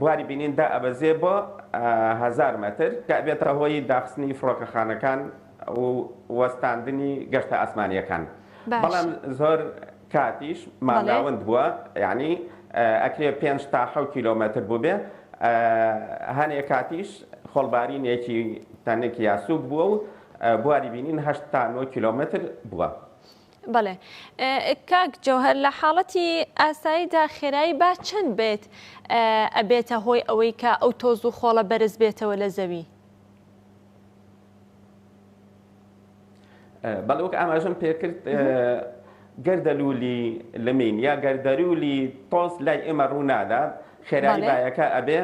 بواری بینیندا ئەبەزێ بۆ 1000 مەتر کە بێتە هۆی داخستنی فڕۆکەخانەکان و وەستاندنی گەشتە ئاسمانیەکان. بەڵام زۆر کاتیش مامناوەند بووە یعنی ئەکرێ 5 تا 7 کیلۆمەتر بوو بێ هەنێ کاتیش خۆڵبارینێکی تەنێکی یاسووک بووە و بواری بینین 8 تا 9 کیلۆمەتر بووە. بەڵێ کاک جۆهەر لە حاڵەتی ئاساییدا خێرایی با چەند بێت ئەبێتە هۆی ئەوەی کە ئەو تۆز و خۆڵە بەرز بێتەوە لە زەوی؟ بەڵێ ئاماژەم پێکرد گەردەلوولی لەمین یا گەردەلوولی تۆز لای ئێمە ڕوونادا خێرایی بایەکە ئەبێ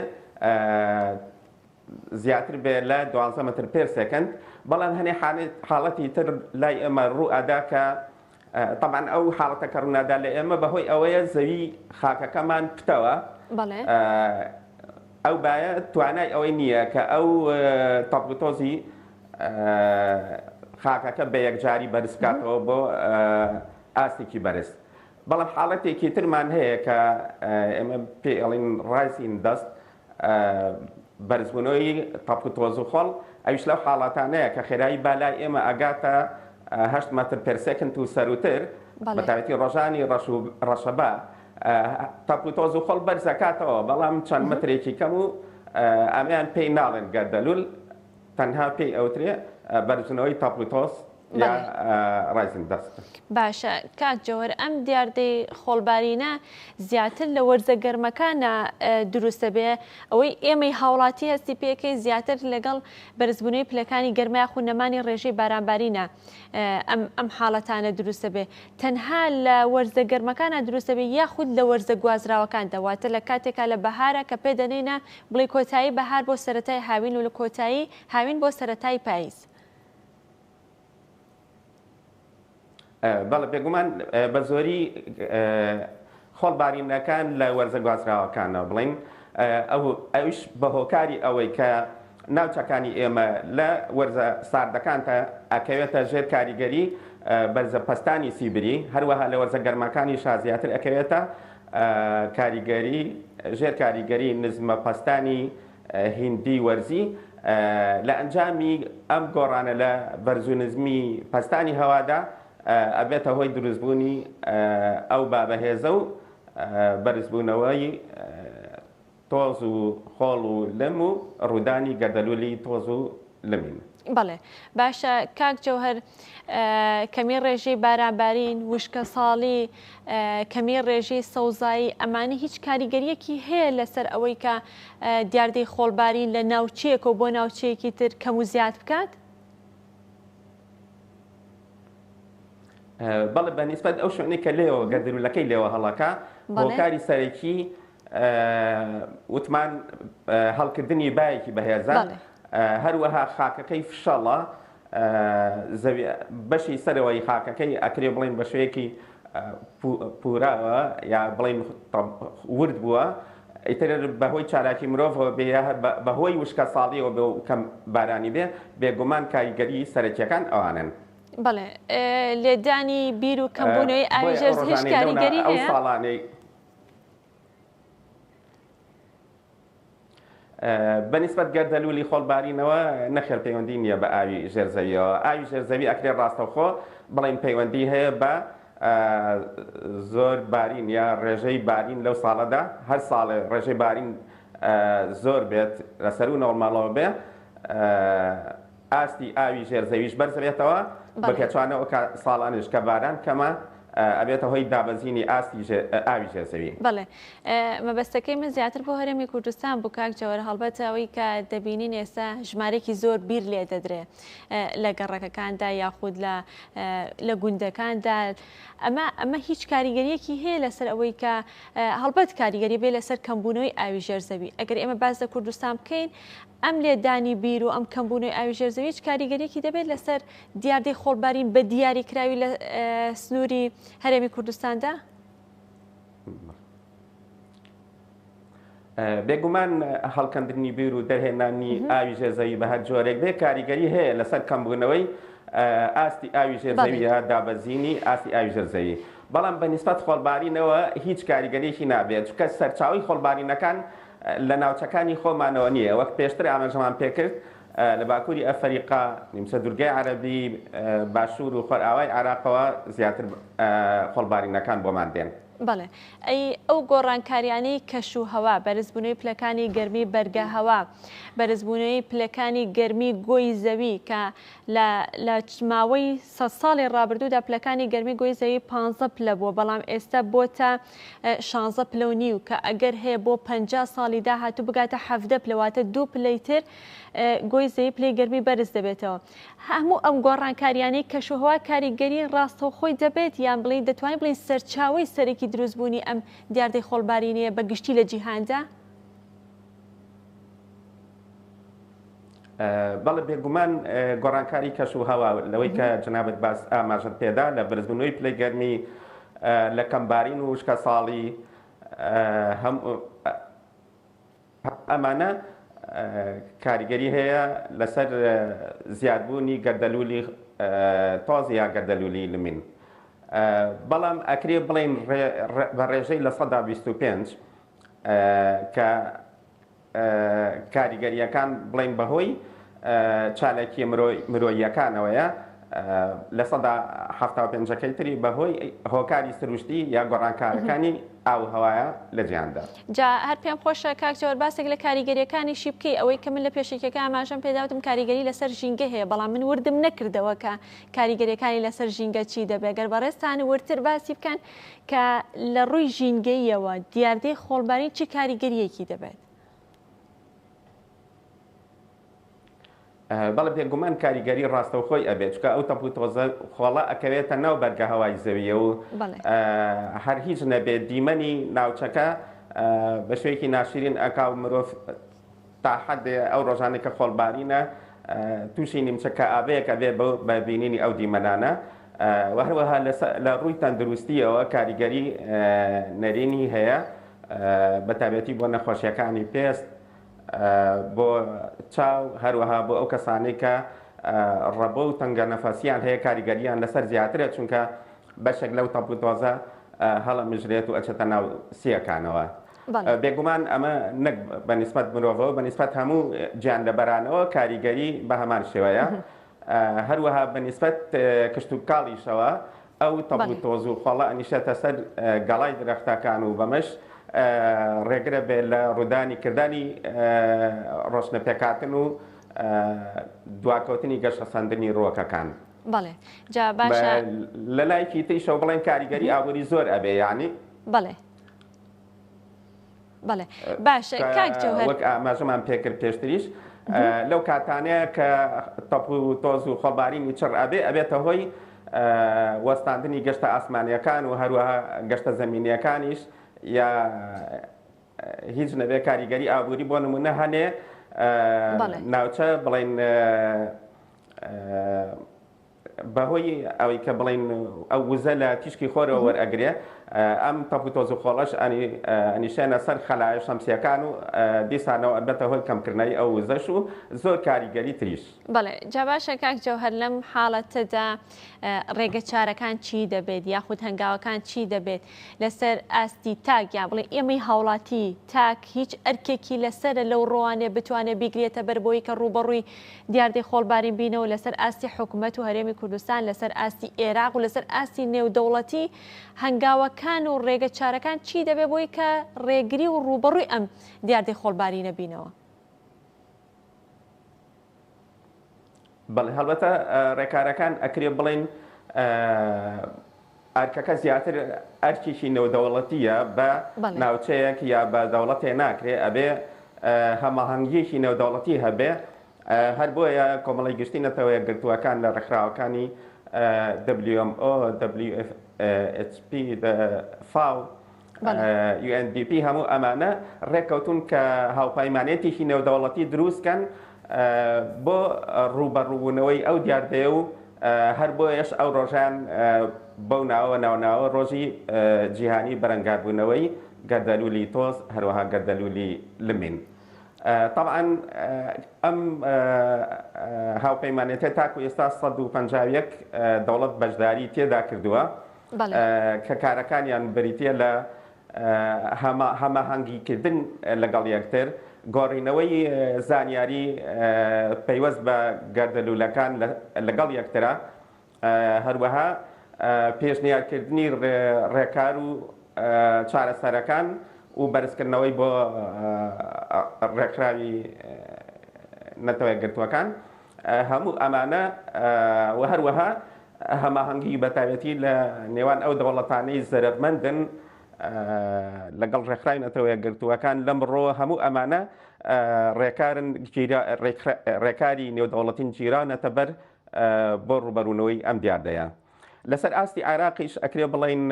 زیاتر بێ لە 12 متر پێر سەکەند بەڵام هەنێ حاڵەتی تر لای ئێمە ڕوو ئەدا کە طبعا ئەو حاڵەتەکە ڕوونادا لە ئێمە بەهۆی ئەوەیە زەوی خاکەکەمان پتەوە ئەو باە توانای ئەوەی نییە کە ئەو تەپگتۆزی خاکەکە بە یەکجاری بەرزکاتەوە بۆ ئاستێکی بەرز. بەڵام حاڵەتێکی ترمان هەیە کە ئێمە پێڵین ڕایسین دەست بەرزبوونەوەی تەپگتۆز و خۆڵ ئەویش لەو حاڵاتانەیە کە خێرایی بالای ئێمە ئەگاتە 8 متر پێر سەکند و سەروتر بەتابەتی ڕۆژانی ڕەشەبا تەپگتۆز و خۆڵ بەرزەکاتەوە بەڵام چەند مترێکی کەم و ئەمیان پێی ناڵێن گەردەلوول تەنها پێی ئەوترێ بەرزبوونەوەی تەپگتۆز یا ڕایزن دەست. باشە کاک جەوهر ئەم دیاردەی خۆڵبارینە زیاتر لە وەرزە گەرمەکانە دروستە بێ ئەوەی ئێمەی هاوڵاتی هەستی پێکەی زیاتر لەگەڵ بەرزبوونەوەی پلەکانی گەرمای خوونەمانی ڕێژەی بارانبارینە ئەم حاڵەتانە دروستە بێ تەنها لە وەرزە گەرمەکانە دروستە بێ یاخود لە وەرزە گوازراوەکان دەواتە لە کاتێکا لە بەهارە کە پێ دەنێنە بڵێ کۆتایی بەهار بۆ سەرەتای هاوین و لە کۆتایی هاوین بۆ سەرەتای پاییز. بەڵێ بێگومان بە زۆری خۆڵبارینەکان لە وەرزە گوازراوەکانەوە بڵین ئەوش بە هۆکاری ئەوەی کە ناوچەکانی ئێمە لە وەرزە ساردەکانتە ئەکەوێتە ژێر کاریگەری بەرزە پەستانی سیبری هەروەها لە وەرزە گەرمەکانی شازیاتر ئەکەوێتە کاریگەری ژێر کاریگەری نزمە پەستانی هیندی وەرزی لە ئەنجامی ئەم گۆڕانە لە بەرز و نزمی پەستانی هەوادا ئەبێتە هۆی دروستبوونی ئەو بابەهێزە و بەرزبوونەوەی تۆز و خۆڵ و لەم و ڕوودانی گەردەلوولی تۆز و لەمین. بەڵێ باشە کاک جەوهر کەمی ڕێژەی بارانبارین وشکە ساڵی کەمی ڕێژەی سەوزایی ئەمانی هیچ کاریگەریەکی هەیە لەسەر ئەوەی کە دیاردەی خۆڵبارین لە ناوچەیەک و بۆ ناوچەیەکی تر کەم و زیاد بکات؟ بەڵێ بەنسبەت ئەو شوێنەی کە لێەوە گەردەلوولەکەی لێوە هەڵەکە هۆکاری سەرەکی وتمان هەڵکردنی بایەکی بەهێزە هەروەها خاکەکەی فشەڵە بەشی سەرەوەی خاکەکەی ئەکرێ بڵێن بە شوەیەکی پوراوە یا بڵێن ورد بووە ئیتر بەهۆی چالاکی مرۆڤەوە بێ بەهۆی وشکە ساڵیەوە بێ کەم بارانی بێ بێگومان کاریگەری سەرەکیەکان ئەوانن. بەڵێ لێدانی بیر و کەمبوونەوەی ئاویژەرز هیچ کاریگەری هەیە؟ ساڵانەی بەنسبەت گەردەلوولی خۆڵبارینەوە نەخێر پەیوەندی نییە بە ئاوی ژێرزەویەوە ئاوی ژێرزەوی ئەکرێ ڕاستەوخۆ بڵێن پەیوەندی هەیە بە زۆر بارین یا ڕێژەی بارین لەو ساڵەدا هەر ساڵێ ڕێژەی بارین زۆر بێت لەسەر و نۆرماڵەوە بێ ئاستی ئاوی ژێرزەویش بەرزەبێتەوە بەکەچوانەوە ساڵانش کە باران کەمە ئەبێتە هۆی دابەزینی ئاستی ئاوی ژێرزەوی. بەڵێ مەبەستەکەی من زیاتر بۆ هەرێمی کوردستان بوو کاک جەوهر هەڵبەتە ئەوەی کە دەبینین ئێستا ژمارێکی زۆر بیر لێ دەدرێ لە گەڕەکەکاندا یاخود لە گوندەکاندا ئەمە هیچ کاریگەریەکی هەیە لەسەر ئەوەی کە هەڵبەت کاریگەری بێ لەسەر کەمبوونەوەی ئاوی ژێرزەوی ئەگەر ئێمە باز لە کوردستان بکەین ئەم لێدانی بیر و ئەم کەمبوونەوەی ئاوی ژێرزەوی هیچ کاریگەریەکی دەبێت لەسەر دیاردەی خۆڵبارین بە دیاریکراوی لە سنووری هەرێمی کوردستاندا؟ بێگومان هەڵکەندنی بیر و دەرهێنانی ئاوی ژێرزەوی بە هەر جۆرێک بێ کاریگەری هەیە لەسەر کەمبوونەوەی ئاستی ئاوی ژێرزەوی یا دابەزینی ئاستی ئاوی ژێرزەوی بەڵام بەنسبەت خۆڵبارینەوە هیچ کاریگەریەکی نابێت چونکە سەرچاوی خۆڵبارینەکان لە ناوچەکانی خۆمانەوە نییە وەک پێشتر ئاماژەمان پێکرد لە باکووری ئەفریقا نیمچە دوورگەی عەرەبی باشوور و خۆرئاوای عێراقەوە زیاتر خۆڵبارینەکان بۆمان دێن. بەڵێ ئەو گۆڕانکاریانەی کەش و هەوا بەرزبوونەوەی پلەکانی گەرمی بەرگە هەوا بەرزبوونەوەی پلەکانی گەرمی گۆی زەوی کە لە ماوەی 100 ساڵی ڕابردوودا پلەکانی گەرمی گۆی زەوی 15 پلە بووە بەڵام ئێستا بۆتە 16 پلە و نیو کە ئەگەر هەیە بۆ 50 ساڵی داهاتوو بگاتە 17 پلەواتە 2 پلەی تر گۆی زەوی پلەی گەرمی بەرز دەبێتەوە. هەموو ئەم گۆڕانکاریانەی کەشوهەوا کاریگەری ڕاستەوخۆی دەبێت یان بڵین دەتوانین بڵین سەرچاوی سەرێکی دروستبوونی ئەم دیاردەی خۆڵبارینەیە بە گشتی لە جیهاندا؟ بەڵێ بێگومان گۆڕانکاری کەشوهەوا لەوەی کە جنابەت باس ئاماژەت پێدا لە بەرزبوونەوەی پلەی گەرمی لە کەمبارین و وشکە ساڵی ئەمانە کاریگەری هەیە لەسەر زیادبوونی گەردەلوولی تۆز یا گەردەلوولی لمین. بەڵام ئەکرێ بڵێن بە ڕێژەی لە 125 کە کاریگەریەکان بڵێن بەهۆی چالاکی مرۆییەکانەوەیە لە سەدا 75 تری بەهۆی هۆکاری سروشتی یا گۆڕانکارەکانی ئاو هەوایە لە جیهاندا. جا هەر پێم خۆشە کاکجەوەر باسێک لە کاریگەریەکانیشی بکەی ئەوەی کە من لە پێشێکەکە ئاماژەم پێداوتم کاریگەری لەسەر ژینگە هەیە بەڵام من وردم نەکردەوە کە کاریگەریەکانی لەسەر ژینگە چی دەبێت گەر بەڕێستان ورتر باسی بکەن کە لە ڕووی ژینگەیەوە دیاردەی خۆڵباری چی کاریگەریەکی دەبێت؟ بەڵێ بێگومان کاریگەری ڕاستەوخۆی ئەبێت چکە ئەو تەپوتۆزە خۆڵە ئەکەوێتە ناو بەرگە هەوای زەویە و هەر هیچ نەبێت دیمەنی ناوچەکە بە شوەیەکی ناشرین ئەکاو مرۆڤ تا حەدێ ئەو ڕۆژانێک کە خۆڵبارینە تووشی نیمچەکە ئابەیەکە بێ بە بینینی ئەو دیمەنانە و هەروەها لە ڕووی تەندروستیەوە کاریگەری نەرێنی هەیە بە تایبەتی بۆ نەخۆشیەکانی پێست بۆ چاو هەروەها بۆ ئەو کەسانەی کە ڕەبە و تەنگە نەفەسیان هەیە کاریگەریان لەسەر زیاترە چونکە بەشێک لەو تەپوتۆزە هەڵە مژرێت و ئەچێتە ناو سیەکانەوە. بێگومان ئەمە نەک بە نسبەت مرۆڤەوە بە نسبەت هەموو گیان لەبەرانەوە کاریگەری بە هەمان شێوەیە هەروەها بە نسبەت کشت و کاڵیشەوە ئەو تەپوتۆز و خۆڵە ئەنیشێتە سەر گەڵای درەختەکان و بەمەش ڕێگرە بێت لە ڕوودانی کردانی ڕۆشنەپێکاتن و دواکەوتنی گەشەسەندنی ڕۆکەکان. بەڵێ جا باشە لە لایکی تریشەوە بڵێن کاریگەری ئابووری زۆر ئەبێ یانی بەڵێ بەڵێ باشە کاک جەوهەر وەک ئاماژەمان پێکرد پێشتریش لەو کاتانەیە کە تەپ و تۆز و خۆڵبارینی چڕ ئەبێ ئەبێتە هۆی وەستاندنی گەشتە ئاسمانیەکان و هەروەها گەشتە زەمینیەکانیش یا هیچ نەبێ کاریگەری ئابووری بۆ نمونە هەنێ ناوچە بڵێن بەهۆی ئەوەی کە بڵێن ئەو وزە لە تیشکی خۆرەوە وەرئەگرێ ئەم تەپوتۆز و خۆڵەش ئەنیشێنە سەر خەلایە شەمسیەکان و دیسانەوە ئەبێتە هۆی کەمکردنەوەی ئەو وزەش و زۆر کاریگەری تریش. بەڵێ جا باشە کاک جەوهەر لەم حاڵەتەدا ڕێگە چارەکان چی دەبێت یاخود هەنگاوەکان چی دەبێت لەسەر ئاستی تاک یا بڵێ ئێمەی هاوڵاتی تاک هیچ ئەرکێکی لەسەرە لەو ڕۆوانێ بتوانێت بیگرێتە بەر بۆی کە ڕوبەڕووی دیاردەی خۆڵبارین بینەوە لەسەر ئاستی حکوومەت و هەرێمی کوردستان لەسەر ئاستی عێراق و لەسەر ئاستی نێودەوڵەتی هەنگاوەکان و ڕێگە چارەکان چی دەبێت بۆی کە ڕێگری و ڕوبەڕووی ئەم دیاردەی خۆڵباری نەبینەوە؟ بەڵێ هەڵبەتە ڕێکارەکان ئەکرێ بڵێن ئەرکەکە زیاتر ئەرکیشی نێودەوڵەتیە بە ناوچەیەک یا بە دەوڵەتێ ناکرێ ئەبێ هەماهەنگیەکی نێودەوڵەتی هەبێ هەر بۆیە کۆمەڵی گشتینەتەوە یەکگرتووەکان لە ڕێکخراوەکانی WMO، WFP، FAO، UNDP هەموو ئەمانە ڕێککەوتون کە هاوپەیمانێتێکی نێودەوڵەتی دروستکەن بۆ ڕوبەڕووبوونەوەی ئەو دیاردەیە و هەر بۆیەش ئەو ڕۆژان بەو ناوە ناوناوە ڕۆژی جیهانی بەرەنگاربوونەوەی گەردەلوولی تۆز هەروەها گەردەلوولی لمین. طبعا ئەم هاوپەیمانێتە تاکو ئێستا 151 دەوڵەت بەشداری تێدا کردووە کە کارەکانیان بریتە لە هەماهەنگیکردن لەگەڵ یەکتر گۆڕینەوەی زانیاری پەیوەست بە گەردەلوولەکان لەگەڵ یەکترە هەروەها پێشنیارکردنی ڕێکار و چارەسەرەکان و بەرزکردنەوەی بۆ ڕێکخراوی نەتەوە یەکگرتووەکان هەموو ئەمانە و هەروەها هەماهەنگی بەتایبەتی لە نێوان ئەو دەوڵەتانەی زەرمەندن لەگەڵ ڕێکخراوی نەتەوە یەکگرتووەکان لەم ڕۆ هەموو ئەمانە ڕێکاری نێودەوڵەتین جیرانەتە بەر بۆ ڕوبەڕوونەوەی ئەم دیاردەیە. لەسەر ئاستی عێراقیش ئەکرێ بڵێن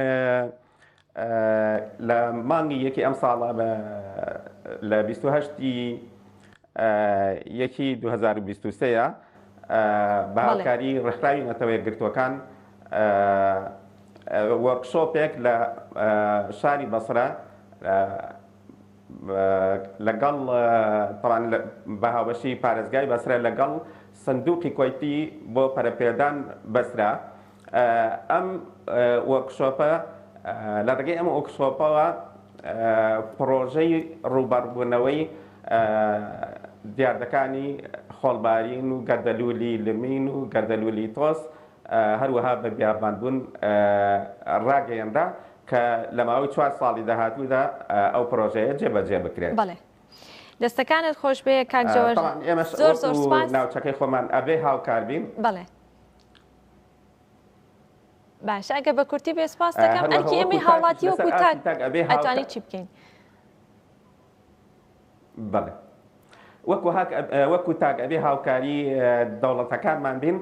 لە مانگی یەکی ئەم ساڵە لە 28 یەکی 2023 بە هاوکاری ڕێکخراوی نەتەوە یەکگرتووەکان وەرکشۆپێک لە شاری بەسرە لەگەڵ بە هاوبەشی پارێزگای بەسرە لەگەڵ سندوقی کۆیتی بۆ پەرەپێدان بەسرا ئەم وەرکشۆپە لە ڕێگەی ئەم وەرکشۆپەوە پرۆژەی ڕووبەڕبوونەوەی دیاردەکانی خۆڵبارین و گەردەلوولی لمین و گەردەلوولی تۆس هەروەها بە بیابانبوون ڕاگەیەندا کە لە ماوەی 4 ساڵی داهاتوودا ئەو پرۆژەیە جێبەجێ بکرێت. بەڵێ دەستەکانت خۆش بێ کاک جۆرج. زۆر زۆر سپاس. ناوچەکەی خۆمان ئەبێ هاوکار بین. بەڵێ باش ئەگە بە کورتی بێ سپاس دەکەم ئەرکی ئێمەی هاوڵاتی وەکو تاک ئەتوانی چی بکەین؟ بەڵێ وەکو تاک ئەبێ هاوکاری دەوڵەتەکانمان بین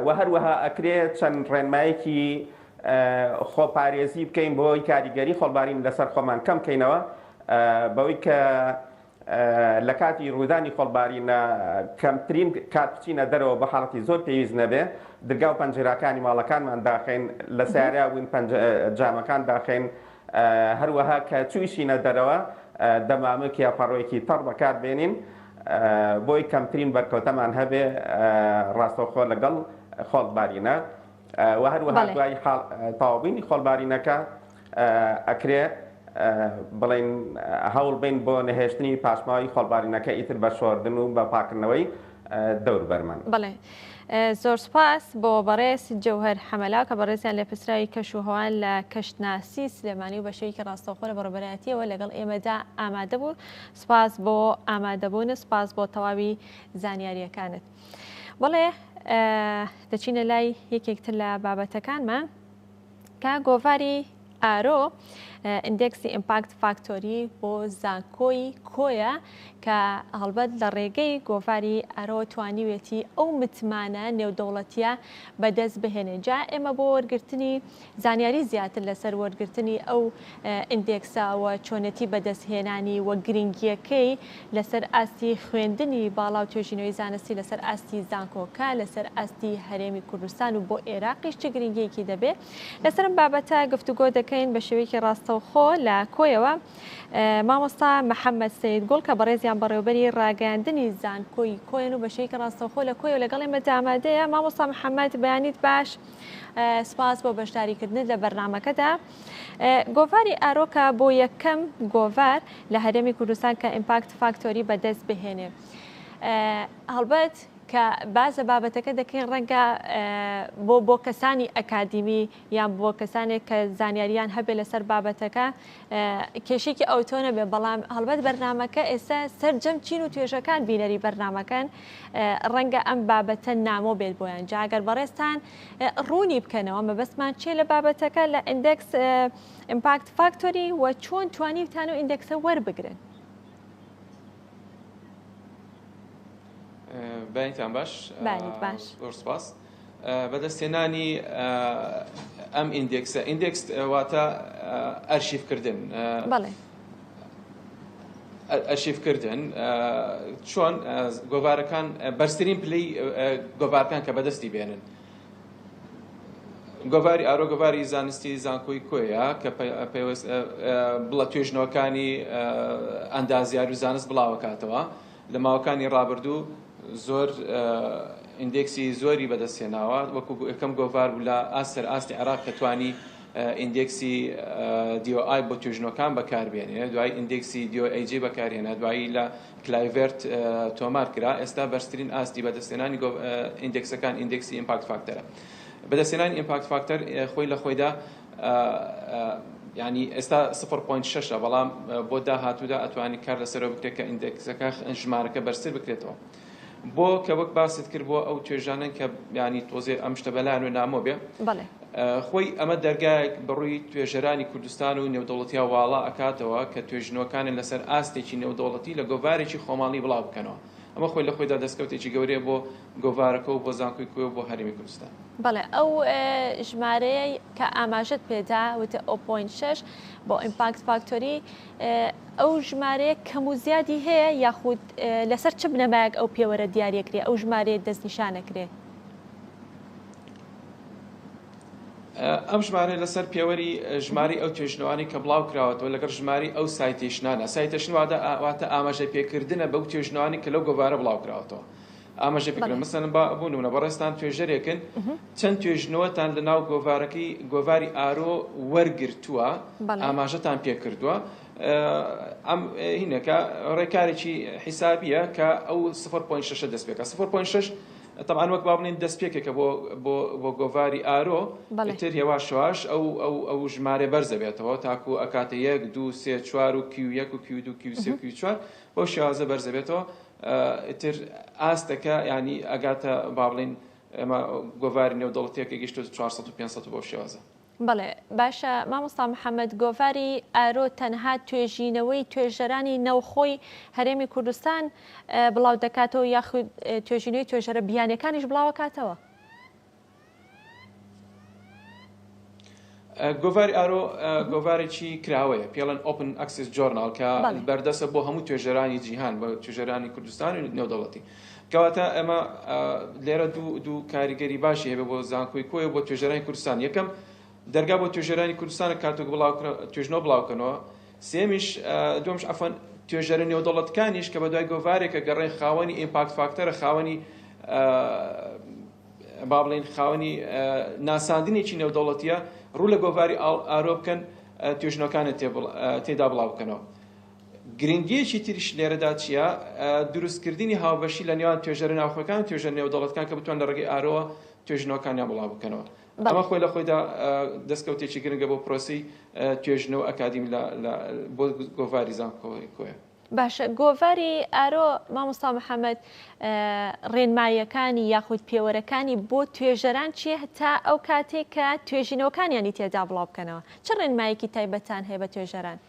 و هەروەها ئەکرێت چەند ڕێنمایەکی خۆپارێزی بکەین بۆی کاریگەری خۆڵبارین لەسەر خۆمان کەم بکەینەوە بەوەی کە لە کاتی ڕوودانی خۆڵبارینە کەمترین کات بچینە دەرەوە بە حاڵەتی زۆر پێویست نەبێ دەرگا و پەنجێرەکانی ماڵەکانمان داخین لە سیارەوین جامەکان داخین هەروەها کە چویشینە دەرەوە دەمامک یا پەڕۆیەکی تەڕ بەکار بێنین بۆی کەمترین بەرکەوتەمان هەبێ ڕاستەوخۆ لەگەڵ خۆڵبارینە و هەروەها دوای تاوابینی خۆڵبارینەکە ئەکرێ بڵین هەوڵ بین بۆ نەهێشتنی پاشماوی خۆڵبارینەکە ئیتر بە شۆردن و بە پاکردنەوەی دەور بەرمان. بڵێ زۆر سپاس بۆ بەڕێز جەوهەر حەمەلا کە بەڕێزیان لە پسراوی کەش و هەوان لە کەشتناسی سلێمانی و بە شێوەیەکی ڕاستەوخۆ لە بەڕێبەرایەتیەوە لەگەڵ ئێمەدا ئامادە بوو. سپاس بۆ ئامادەبوون، سپاس بۆ تەواوی زانیاریەکانت. بڵێ دەچینە لای یەکێکتر لە بابەتەکانمان کە گۆڤاری ئارۆ ئیندێکسی ئیمپاکت فاکتۆری بۆ زانکۆی کۆیە کە هەڵبەت لە ڕێگەی گۆڤاری ئارۆ توانیوێتی ئەو متمانە نێودەوڵەتیە بەدەست بهێنێ. جا ئێمە بۆ وەرگرتنی زانیاری زیاتر لەسەر وەرگرتنی ئەو ئیندێکساوە چۆنەتی بەدەستهێنانی وە گرنگیەکەی لەسەر ئاستی خوێندنی باڵا و توێژینەوەی زانستی لەسەر ئاستی زانکۆکە لەسەر ئاستی هەرێمی کوردستان و بۆ عێراقیش چ گرنگیەکی دەبێت لەسەرم بابەتە گفتوگۆ دەکەین بە شێوەیەکی ڕاستەوخۆ لە کۆیەوە مامۆستا محەممەد سید گوڵ کە بەڕێزیان بەڕێوبەری ڕاگەاندنی زانکۆی کۆیان و بە شێوەیەکی ڕاستەوخۆ لە کۆی و لەگەڵ ئێمە ئامادەیە. مامۆستا محەممەد بەیانیت باش، سپاس بۆ بەشداریکردنت لە بەرنامەکەدا. گۆڤاری ئارۆکە بۆ یەکەم گۆڤار لە هەرێمی کوردستان کە ئیمپاکت فاکتۆری بەدەست بهێنێ. هەڵبەت کە بازە بابەتەکە دەکەین ڕەنگە بۆ کەسانی ئەکادیمی یان بۆ کەسانێک کە زانیاریان هەبێ لەسەر بابەتەکە کێشێکی ئەوتۆنە بێ، بەڵام هەڵبەت بەرنامەکە ئێستا سەرجەم چین و توێژەکان بینەری بەرنامەکان ڕەنگە ئەم بابەتە نامۆ بێت بۆیان. جاگەر بەڕێستان ڕوونی بکەنەوە مەبەستمان چێ لە بابەتەکە لە ئیندێکس ئیمپاکت فاکتۆری و چۆن توانیتان و ئیندێکسە وەربگرن. بەینتان باش زۆر سپاس. بەدەستێنانی ئەم ئیندێکسە ئیندێکس واتە ئەرشیفکردن ئەرشیفکردن چۆن گۆڤارەکان بەرزترین پلەی گۆڤارەکان کە بەدەستی بێنن. گۆڤاری ئارۆ گۆڤاری زانستی زانکۆی کۆیە کە بڵە توێژنەوەکانی ئەندازیار و زانست بڵاوکاتەوە لە ماوەکانی ڕابردوو زۆر ئیندێکسی زۆری بەدەستێناوە وەکو یەکەم گۆڤار بوو لە ئاستەر ئاستی عێراق کە توانی ئیندێکسی دیۆآی بۆ توێژنەوەکان بەکاربێنێ، دوای ئیندێکسی دیۆئەیجێ بەکارهێنا، دوایی لە کلایڤێرت تۆمار کرا. ئێستا بەرزترین ئاستی بەدەستێنانی ئیندێکسەکان ئیندێکسی ئیمپاکت فاکتەرە. بەدەستێنانی ئیمپاکت فاکتەر خۆی لە خۆیدا ینی ئێستا 0.6 بەڵام بۆ داهاتوودا ئەتوانی کار لەسەرەوە بکرێت کە ئیندێکسەکە ژمارەکە بەرزتر بکرێتەوە بۆ کە وەک باست کرد بۆ ئەو توێژانن کە ینی تۆزێ ئەم شتە بەلایەن و نامۆ بێ. خۆی ئەمە دەرگایەک بەڕووی توێژەرانی کوردستان و نێودەوڵەتیە واڵا ئەکاتەوە کە توێژنەوەکانن لەسەر ئاستێکی نێودەوڵەتی لە گۆڤارێکی خۆماڵی بڵاو بکەنەوە. ئەمە خۆی لە خۆیدا دەستکەوتێکی گەورەیە بۆ گۆڤارەکە و بۆ زانکۆی کۆی و بۆ هەرێمی کوردستان. بەڵێ ئەو ژمارەیە کە ئاماژەت پێدا وتە 0.6 بۆ ئیمپاکت فاکتۆری ئەو ژمارەیە کەم و زیادی هەیە یاخود لەسەر چ بنەمایەک ئەو پێوەرە دیارەکرێ ئەو ژمارەیە دەستنیشانەکرێ؟ ئەم ژمارە لەسەر پێوەری ژماری ئەو توێژنەوانی کە بڵاو کراوەتەوە لەگەڵ ژماری ئەو سایتێشنانە. سایتێشن واتە ئاماژە پێکردنە بەو توێژنەوانی کە لەو گۆڤارە بڵاو کراوەتەوە. ئاماژە پێکردن مەسەڵەن بوونە بەڕێستان توێژەرێکن چەند توێژنەوەتان لە ناو گۆڤارەکەی گۆڤاری ئارۆ وەرگرتووە ئاماژەتان پێکردووە. ئەم هینەکە ڕێکارێکی حیسابیە کە ئەو 0.6 دەست پێکە. 0.6 طبعا وەک با بڵێن دەستپێکێکە بۆ گۆڤاری ئارۆ تر هێوا شواش ئەو ژمارە بەرزە بێتەوە تاکو ئەکاتە 1 2 3 4 و Q1 و Q2 Q3 و Q4 بۆ شێوازە بەرزە بێتەوە تر ئاستەکە ینی ئەگاتە با بڵێن ئەمە گۆڤاری نێودەوڵەتیەکە گەیشتە 400 و 500 بۆ شێوازە. بەڵێ باشە مامۆستا محەممەد گۆڤاری ئارۆ تەنها توێژینەوەی توێژەرانی نەوخۆی هەرێمی کوردستان بڵاو دەکاتەوە یاخود توێژینەوەی توێژەرە بیانەکانیش بڵاوکاتەوە. گۆڤاری ئارۆ گۆڤارێکی کراوەیە پێڵەن ئۆپن ئەکسس جۆرنال کە بەردەسە بۆ هەموو توێژەرانی جیهان بە توێژەرانی کوردستان و نێودەوڵەتی. کەواتە ئەمە لێرە دوو کاریگەری باشی هەبێ بۆ زانکۆی کۆی بۆ توێژەرانی کوردستان. یەکەم دەرگا بۆ توێژەرانی کوردستانە کاتۆک توێژنەوە بڵاوکەنەوە. سێمیش دومش ئەفەن توێژەرە نێودەوڵەتەکانیش کە بە دوای گۆڤارێکە گەڕێن خاوەنی ئیمپاکت فاکتەرە خاوەنی با بڵێن خاوەنی ناساندنێکی نێودەوڵەتیە ڕوو لە گۆڤاری ئارۆ بکەن توێژنەکانە تێدا بڵاوکەنەوە. گرنگیەکی تریش لێرەدا چییە؟ دروستکردنی هاوبەشی لە نێوان توێژەرە ناوخۆیەکان و توێژەرە نێودەوڵەتەکان کە بتوان لە ڕێگەی ئارۆوە توێژنەکانیان بڵاو بکەنەوە. ئەمە خۆی لە خۆیدا دەستکەوتێکی گرنگە بۆ پرۆسی توێژنەوە ئەکادیمی بۆ گۆڤاری زانکۆی کۆیە. باشە گۆڤاری ئارۆ مامۆستا محەممەد ڕێنماییەکانی یاخود پێوەرەکانی بۆ توێژەران چیە هەتا ئەو کاتێک کە توێژینەوەکانیانی تێدا بڵاو بکەنەوە چه ڕێنمایەکی تایبەتان هەیە بە توێژەران؟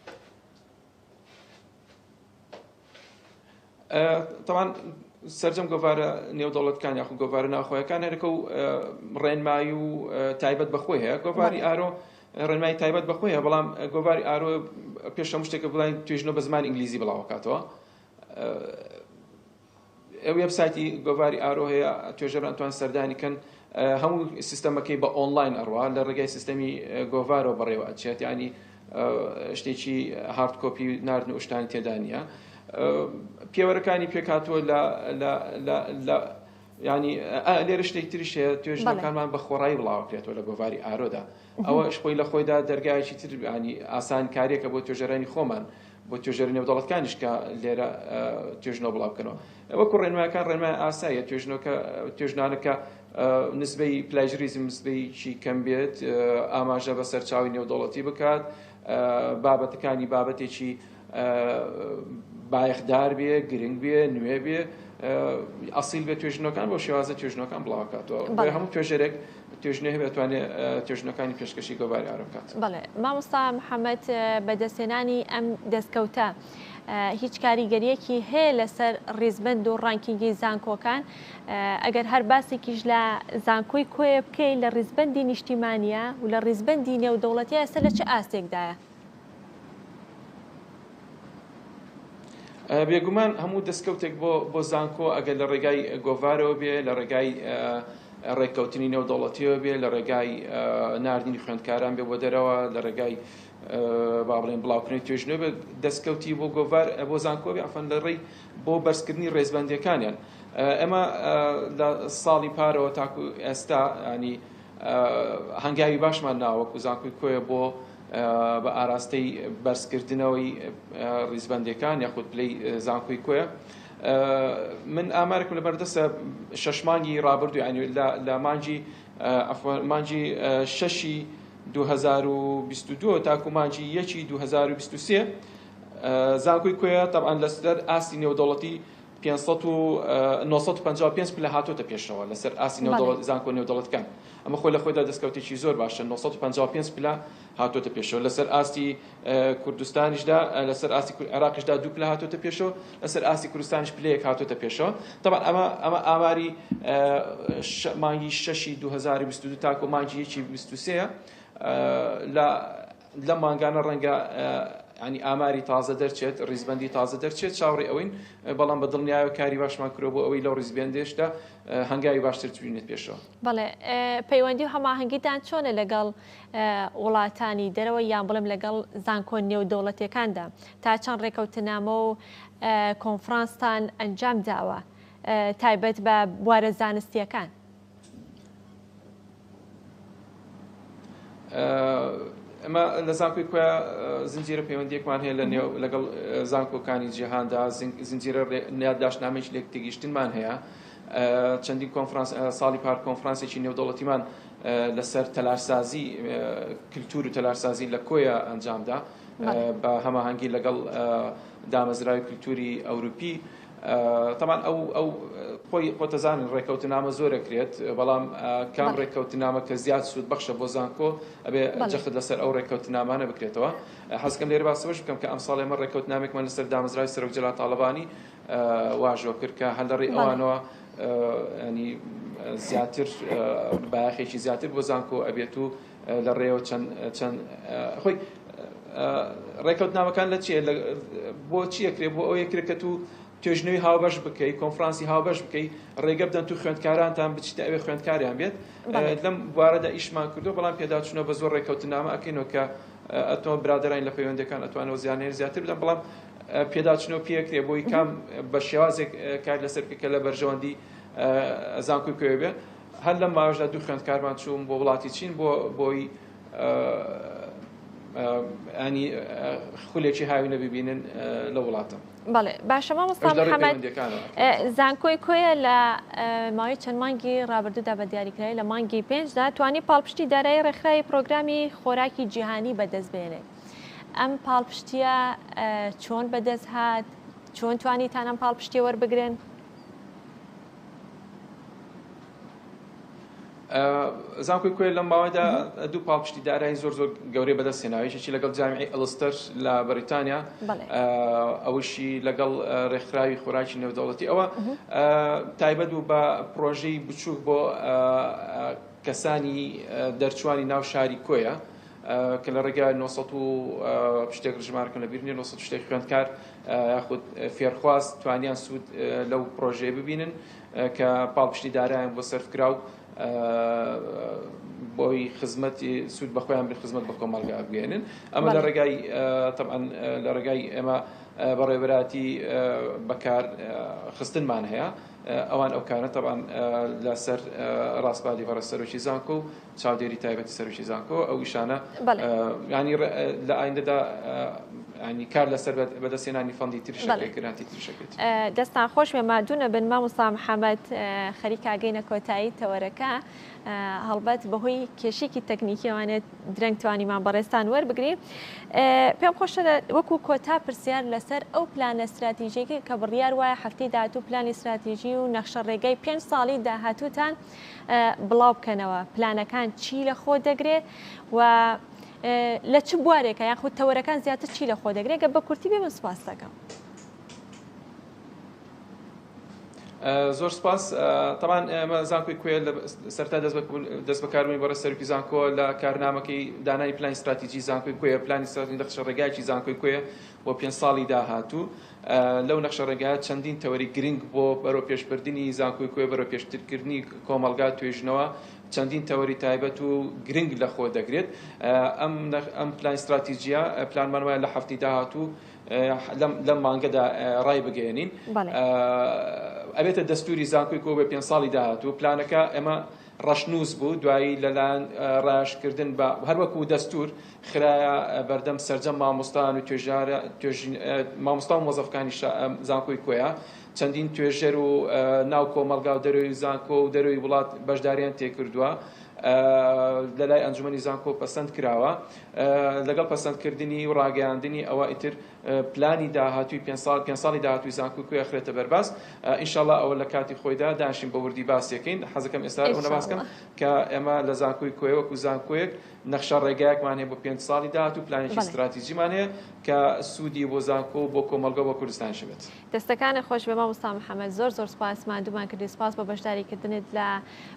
طبعا سەرجەم گۆڤارە نێودەوڵەتەکان یاخود گۆڤارە ناوخۆیەکان هەرەکە و ڕێنمایی و تایبەت بەخۆی هەیە. گۆڤاری ئارۆ ڕێنمایی تایبەت بەخۆی هەیە بەڵام گۆڤاری ئارۆ پێش هەموو شتێکە بڵێن توێژنەوە بە زمانی ئینگلیزی بڵاوکاتەوە. وێبسایتی گۆڤاری ئارۆ هەیە توێژەران توان سەردانی کەن هەموو سیستەمەکەی بە ئۆنلاین ئەڕوا لە ڕێگای سیستەمی گۆڤارەوە بەڕێوە ئەچێت ینی شتێکی هارد کۆپی ناردن و شتانی تێدا نیە. پێوەرەکانی پێکاتوە لە ینی لێرە شتێک تریش هەیە توێژنەکانمان بە خۆڕایی بڵاوکرێتەوە لە گۆڤاری ئارۆدا. ئەوە خۆی لە خۆیدا دەرگایەکی تر ینی ئاسانکاریەکە بۆ توێژەرانی خۆمان بۆ توێژەری نێودەوڵەتەکانیش کە لێرە توێژنەوە بڵاوکەنەوە. وەکو ڕێنمایەکان ڕێنمای ئاساییە توێژنانەکە نسبەی پلاژریزم نسبەیەکی کەم بێت ئاماژە بە سەرچاوی نێودەوڵەتی بکات بابەتەکانی بابەتێکی بایەخدار بێ گرنگ بێ نوێ بێ ئەسیل بێت توێژنەکان بۆ شێوازە توێژنەکان بڵاوکاتەوە هەموو توێژەرێک توێژنێ بێتوانێت توێژنەکانی پێشکەشی گۆڤاری ئارۆ بکات. بەڵێ مامۆستا محەممەد بەدەستێنانی ئەم دەستکەوتە هیچ کاریگەریەکی هەیە لەسەر ڕێزبەند و ڕانکینگی زانکۆکان ئەگەر هەر باسێکیش لە زانکۆی کۆیە بکەی لە ڕێزبەندی نیشتیمانیە و لە ڕێزبەندی نێودەوڵەتیە ئێستا لە چه ئاستێکدایە؟ بێگومان هەموو دەستکەوتێک بۆ زانکۆ ئەگەر لە ڕێگای گۆڤارەوە بێ لە ڕێگای ڕێککەوتنی نێودەوڵەتیەوە بێ لە ڕێگای ناردنی خوێندکاران بێ بۆ دەرەوە لە ڕێگای با بڵێن بڵاوکردنی توێژنەوە بێ دەستکەوتی بۆ گۆڤار بۆ زانکۆ بێ ئەفەن لە ڕێی بۆ بەرزکردنی ڕێزبەندیەکانیان. ئەمە لە ساڵی پارەوە تاکو ئێستا ینی هەنگاوی باشمان ناوەکو زانکۆی کۆیە بۆ بە ئاراستەی بەرزکردنەوەی ڕیزبەندەکان یاخود پلەی زانکۆی کۆیە. من ئامارێکم لە بەردەستە 6 مانگی ڕابردوو ینی لە مانجی 6 2022 تاکو مانجی 1 2023 زانکۆی کۆیە طبعاً لەسەر ئاستی نێودەوڵەتی 955 پلە هاتۆتە پێشەوە لەسەر ئاسی زانکۆ نێودەوڵەتەکان. ئەمە خۆی لە خۆیدا دەستکەوتێکی زۆر باشە 955 پلە هاتۆتە پێشەوە لەسەر ئاستی کوردستانیشدا لەسەر ئاستی عێراقیشدا 2 پلە هاتۆتە پێشەوە لەسەر ئاستی کوردستانیش پلەیەک هاتۆتە پێشەوە. طبعاً ئەمە ئاماری مانگی 6 2022 تاکو مانگی 1 2023 لە مانگانە ڕەنگە ینی ئاماری تازە دەرچێت ڕیزبەندی تازە دەرچێت چاوەڕێ ئەوین بەڵام بە دڵنیایە کاری باشمان کرۆ بۆ ئەوەی لەو ڕیزبێندێشدا هەنگاوی باشتر ببینێت پێشەوە. بەڵێ پەیوەندی و هەماهەنگیتان چۆنە لەگەڵ وڵاتانی دەرەوە یان بڵێم لەگەڵ زانکۆ نێودەوڵەتیەکاندا تا چەند ڕێکەوتنامە و کۆنفرانستان ئەنجام داوە تایبەت بە بوارە زانستیەکان؟ ئەمە لە زانکۆی کۆیە زنجیرە پەیوەندیەکمان هەیە لەگەڵ زانکۆکانی جیهاندا زنجیرە ناداشنامەیەکی لێک تێگەیشتنمان هەیە چەندین کۆنفرانس ساڵی پار کۆنفرانسێکی نێودەوڵەتیمان لەسەر تەلارسازی کللتور و تەلارسازی لە کۆیە ئەنجامدا بە هەماهەنگی لەگەڵ دامەزراوی کللتوری ئەوروپی. طبعا ئەو خۆتەزانن ڕێکەوتنامە زۆرەکرێت بەڵام کام ڕێکەوتنامە کە زیاد سوود بەخشە بۆ زانکۆ ئەبێ جەخت لەسەر ئەو ڕێکەوتنامانە بکرێتەوە. حەزکەم لێرە باسەوەش بکەم کە ئەم ساڵ ئێمە ڕێکەوتنامێکمان لەسەر دامەزراوی سەرۆکجەلال تاڵەبانی واژۆ کرد کە هەر لە ڕێی ئەوانەوە ینی زیاتر باخێکی زیاتر بۆ زانکۆ ئەبێت و لە ڕێەوە چەند خۆی ڕێکەوتنامەکان لە چیە بۆ چیەکرێت بۆ ئەو یەکرێکەت و توێژنەوەی هاوبەش بکەیت کۆنفرانسی هاوبەش بکەیت ڕێگە بدەن تو خوێندکارانتان بچیتە ئەوێ خوێندکاریان بێت لەم بوارەدا ئیشمان کردو بەڵام پێداچوونە بە زۆر ڕێکەوتنامە ئەکەینەوە کە ئەتۆ برادرین لە پەیوەندەکان ئەتوانەوە زیانێر زیاتر بدەن بەڵام پێداچنەوە پێکرێ بۆی کام بە شێوازێک کار لەسەر بکە لە بەرژەوەندی زانکۆی کوێ بێ هەر لەم ماوەژدا دوو خوێندکارمان چوون بۆ وڵاتی چین بۆی ینی خولێکی هاوینە ببینن لە وڵاتم. بەڵێ باشە مامۆستا محەممەد زانکۆی کۆیە لە ماوەی چەند مانگی ڕابردوودا بە دیاریکراوی لە مانگی 5دا توانی پاڵپشتی دارایی ڕێکخراوی پرۆگرامی خۆراکی جیهانی بەدەست بێنێت. ئەم پاڵپشتیە چۆن بەدەست هات چۆن توانیتان ئەم پاڵپشتی وەربگرن؟ زانکۆی کوێ لەم ماوەدا دوو پاڵپشتی دارایی زۆر گەورەی بەدەستهێناویشی لەگەڵ جامیعی ئەلستەر لە بەریتانیا ئەوشی لەگەڵ ڕێکخراوی خۆراکی نێودەوڵەتی ئەوە تایبەت بوو بە پرۆژەی بچووک بۆ کەسانی دەرچوانی ناو شاری کۆیە کە لە ڕێگای 900 شتێک ژمارەکەم لەبیر نیە 900 شتێک خوێندکار یاخود فێرخواست توانیان سوود لەو پرۆژەیە ببینن کە پاڵپشتی دارایان بۆ سەرفکراو بۆی خزمەتی سوود بەخۆیان بێ خزمەت بە کۆمەڵگا بگەێنن ئەمە لە ڕێگای طبعاً لە ڕێگای ئێمە بەڕێوەبەراتی بەکار خستنمان هەیە ئەوان ئەو کارە طبعاً لەسەر ڕاستپالی بەڕە سەرۆکی زانکۆ و چاودێری تایبەتی سەرۆکی زانکۆ ئەو ئیشانە ینی لە ئایندەدا ینی کار لەسەر بەدەستێنانی فەندی تریشەکەی تریشەکەیت. دەستان خۆش مێمادوونە بن مامۆستا محەممەد خەریکە گەینە کۆتایی تەوەرەکە هەڵبەت بەهۆی کێشێکی تەکنیکی ئەوانێت درەنگ توانیمان بەڕێستان وەربگری. پێم خۆشە وەکو کۆتا پرسیار لەسەر ئەو پلانە استراتیژیەکە کە بڕیار وایە هەفتەی داهاتوو پلانی استراتیژی و نەخشە ڕێگای 5 ساڵی داهاتووتان بڵاو بکەنەوە پلانەکان چی لە خۆ دەگرێت و لە چ بوارێکە یاخود تەوەرەکان زیاتر چی لە خۆ دەگرێت گە بە کورتی بێ من سپاس دەکەم. زۆر سپاس طبعاً ئێمە زانکۆی کوێ سەرتا دەست بەکاربوونی بەڕێ سەرۆکی زانکۆ لە کارنامەکەی دانانی پلانی استراتیژی زانکۆی کوێ پلانی استراتیژی نەخشە ڕێگایکی زانکۆی کوێ بۆ 5 ساڵی داهاتوو لەو نەخشە ڕێگایە چەندین تەوەری گرنگ بۆ بەرەو پێشبردننی زانکۆی کوێ بەرەو پێشترکردنی کۆمەڵگا توێژنەوە چەندین تەوەری تایبەت و گرنگ لە خۆ دەگرێت. ئەم پلان استراتیژیە پلانمان وایە لە هەفتەی داهاتوو لەم مانگەدا ڕای بگەێنین ئەبێتە دەستوری زانکۆی کۆ بە 5 ساڵی داهاتوو پلانەکە ئێمە ڕەشنووس بوو دوایی لەلایەن ڕاشکردن بە هەروەکو دەستور خراە بەردەم سەرجەم مامۆستان و مامۆستا و مۆزەفەکانی زانکۆی کۆیە چەندین توێژەر و ناو کۆمەڵگا و دەروی زانکۆ و دەروی وڵات بەشداریان تێکردووە لەلای ئەنجومەنی زانکۆ پەسەند کراوە لەگەڵ پەسەندکردنی و ڕاگەیاندنی ئەوە ئیتر پلانی داهاتووی 5 ساڵی داهاتووی زانکۆی کوێ خرێتە بەرباس ئینشاءڵڵا ئەوە لە کاتی خۆیدا داشین بە وردی باسیەکەین حەزەکەم ئێستا ئەوە باسکەم کە ئێمە لە زانکۆی کوێ وەکو زانکۆیەک نەخشە ڕێگایەکمان هەیە بۆ 5 ساڵی داهاتوو پلانێکی استراتیژیمان هەیە کە سوودی بۆ زانکۆ بۆ کۆمەڵگە بۆ کوردستان شبێت. دەستەکانی خۆش بێ مامۆستا محەممەد زۆر سپاس مادوومان کردی سپاس بە بەشداریکردنت لە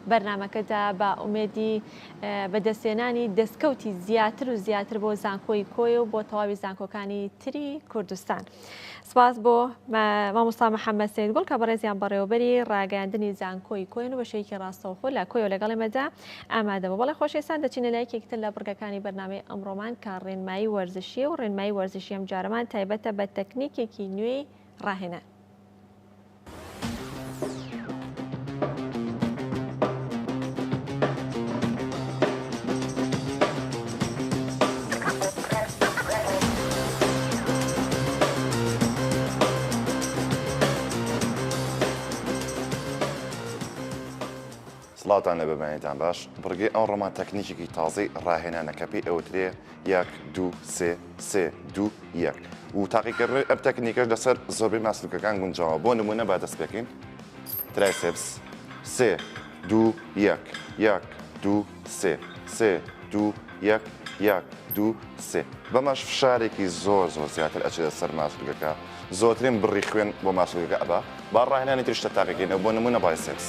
بەرنامەکەدا بە ئومێدی بەدەستێنانی دەستکەوتی زیاتر و زیاتر بۆ زانکۆی کۆی و بۆ تەواوی زانکۆکانی تری کوردستان. سپاس بۆ مامۆستا محەممەد سەیدگوڵ کە بەڕێزیان بەڕێوەبەری ڕاگەاندنی زانکۆی کۆین و بەشەیەکی ڕاستەوخۆ لە کۆی و لەگەڵێمەدا ئامادەبە. بەڵێ خۆشەویستان دەچینە لای یەکێکتر لە بڕگەکانی بەرنامەی ئەمڕۆمان کە ڕێنمایی وەرزشی و ڕێنمایی وەرزشی ئەم جارەمان تایبەتە بە تەکنیکێکی نوێی ڕاهێنان. سڵاتان لە بەبێنێتان باش بڕگەی ئەو ڕۆمان تەکنیکێکی تازەی ڕاهێنانەکە پێی ئەوترێ 1 2 3 3 2 1 و تاقیکردنەوەی ئەم تەکنیکەش لەسەر زۆربەی ماسلوکەکان گونجاوە بۆ نمونە با دەست پێکەین ترایسپس 3 2 1 1 2 3 3 2 1 1 2 3 بەمەش فشارێکی زۆر زیاتر ئەچێت سەر ماسلوکەکە زۆرترین بڕی خوێن بۆ ماسلوکەکە ئەبا با ڕاهێنانی تریشتە تاقیکردنەوە بۆ نمونە بایسپس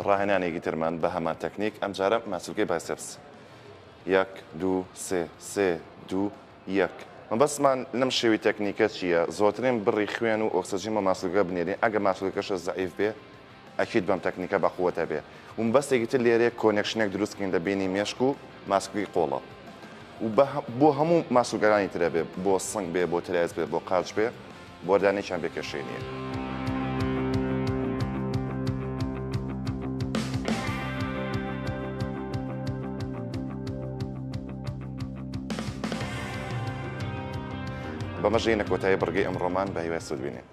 ڕاهێنانێکی ترمان بە هەمان تەکنیک ئەم جارە ماسلوکەی بایسپس 1 2 3 3 2 1 مەبەستمان لەم شێوی تەکنیکە چییە؟ زۆرترین بڕی خوێن و ئۆکسجین بە ماسلوکە بنێرین ئەگە ماسلوکەشە زەعیف بێ ئەکید بەم تەکنیکە بەخوەتە بێ و مەبەستێکی تر لێرێ کۆنێکشنێک دروستکەین لە بینی مێشک و ماسلوکی قۆڵە و بۆ هەموو ماسلوکەکانی ترە بێ بۆ سنگ بێ بۆ ترایز بێ بۆ قاچ بێ بۆردانێکیان بێکەشێنیە بەمەژەینە کۆتایی بڕگەی ئەم ڕۆمان بە هیوای سودبینێ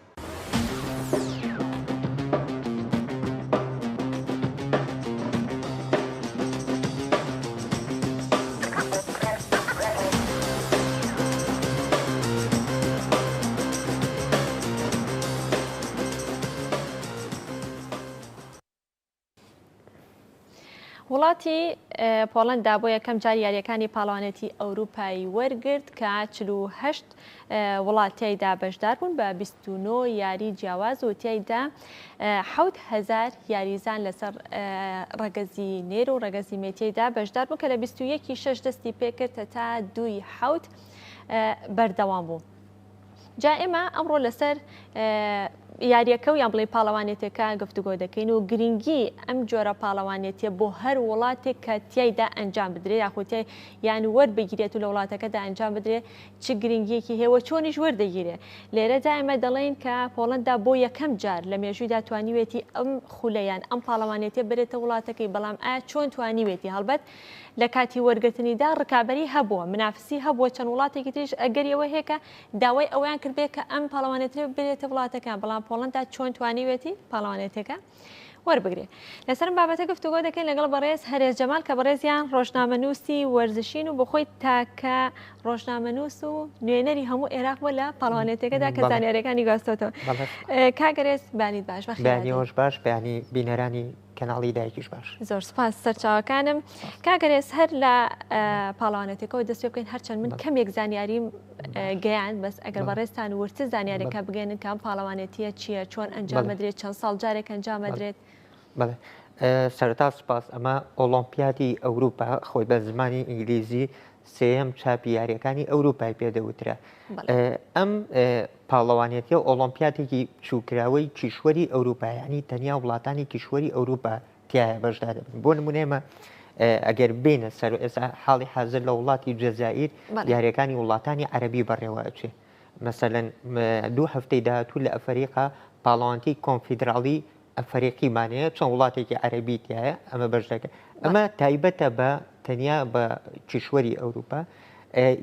وڵاتی پۆڵەندا بۆ یەکەم جار یاریەکانی پاڵەوانێتی ئەوروپایی وەرگرت کە 48 وڵات تیایدا بەشدار بوون بە 29 یاری جیاواز و تیایدا 7,000 یاریزان لەسەر ڕەگەزی نێر و ڕەگەزی مێتیایدا بەشدار بوون کە لە 21 دەستی پێکرد تا 2 بەردەوام بوو. جا ئێمە ئەمڕۆ لەسەر یاریەکە و یان بڵێ پاڵەوانێتەکە گفتوگۆ دەکەین و گرنگی ئەم جۆرە پاڵەوانێتیە بۆ هەر وڵاتێک کە تیایدا ئەنجام بدرێت یاخۆتیای یان وەربگیرێت و لە وڵاتەکەدا ئەنجام بدرێت چ گرنگیەکی هێوە چۆنیش وەردەگیرێ لێرەدا ئێمە دەڵێن کە پۆڵەندا بۆ یەکەم جار لە مێژوویدا توانیوێتی ئەم خولەیان ئەم پاڵەوانێتیە برێتە وڵاتەکەی بەڵام ئایا چۆن توانیوێتی هەڵبەت لە کاتی وەرگرتنیدا ڕکابەری هەبووە منافسی هەبووە چەند وڵاتێکی تریش ئەگەریەوە هەیە داوای ئەویان کردبێت کە ئەم پاڵەوانێتێ بێتە وڵاتەکان بەڵام پۆڵەندا چۆن توانیوێتی پاڵەوانێتەکە وەربگرێت لەسەر بابەتە گفتوگۆ دەکەین لەگەڵ بەڕێز هەرێز جەمال کە بەڕێزیان ڕۆژنامەنووسی وەرزشین و بۆ خۆی تاکە ڕۆژنامەنووس و نوێنەری هەموو عێراق بۆ لە پاڵەوانێتەکەدا کە زانیاریەکانی گواستۆتەوە کاگەرێز بانیت باش بەخێرانیۆش باش بەیانی بینەرانی کەناڵی دایکیش باش زۆر سپاس سەرچاوەکانم کاگەرێز هەر لە پاڵەوانێتەکەەوە دەست پێ بکەین هەرچەند من کەمێک زانیاریم گەیان بەس ئەگەر بەڕێستان ورتە زانیارێکە بگەێنن کام پاڵەوانێتیە چییە چۆن ئەنجامەدرێت چەند ساڵ جارێک ئەنجامەدرێت بەڵێ سەرتا سپاس ئەمە ئۆلۆمپیادی ئەوروپا خۆی بە زمانی ئینگلیزی سێم چاپی یاریەکانی ئەوروپای پێدەوترا ئەم پاڵەوانێتی و ئۆلۆمپیاتێکی چووکراوەی کیشوەری ئەوروپایانی تەنیا وڵاتانی کیشوەری ئەوروپا تایە بەشدا دەبن بۆ نمونێمە ئەگەر بینە سەر ئێستا حاڵی حاضر لە وڵاتی جەزائیر یاریەکانی وڵاتانی عەرەبی بەڕێوە ئەچێ مەسەلەن 2 هەفتەی داهاتوو لە ئەفریقا پاڵەوانتی کۆنفیدراڵی ئەفریقیمانەیە چۆن وڵاتێکی عەرەبی تایە ئەمە بەشدەکە ئەمە تایبەتە بە تەنیا بە کیشوەری ئەوروپا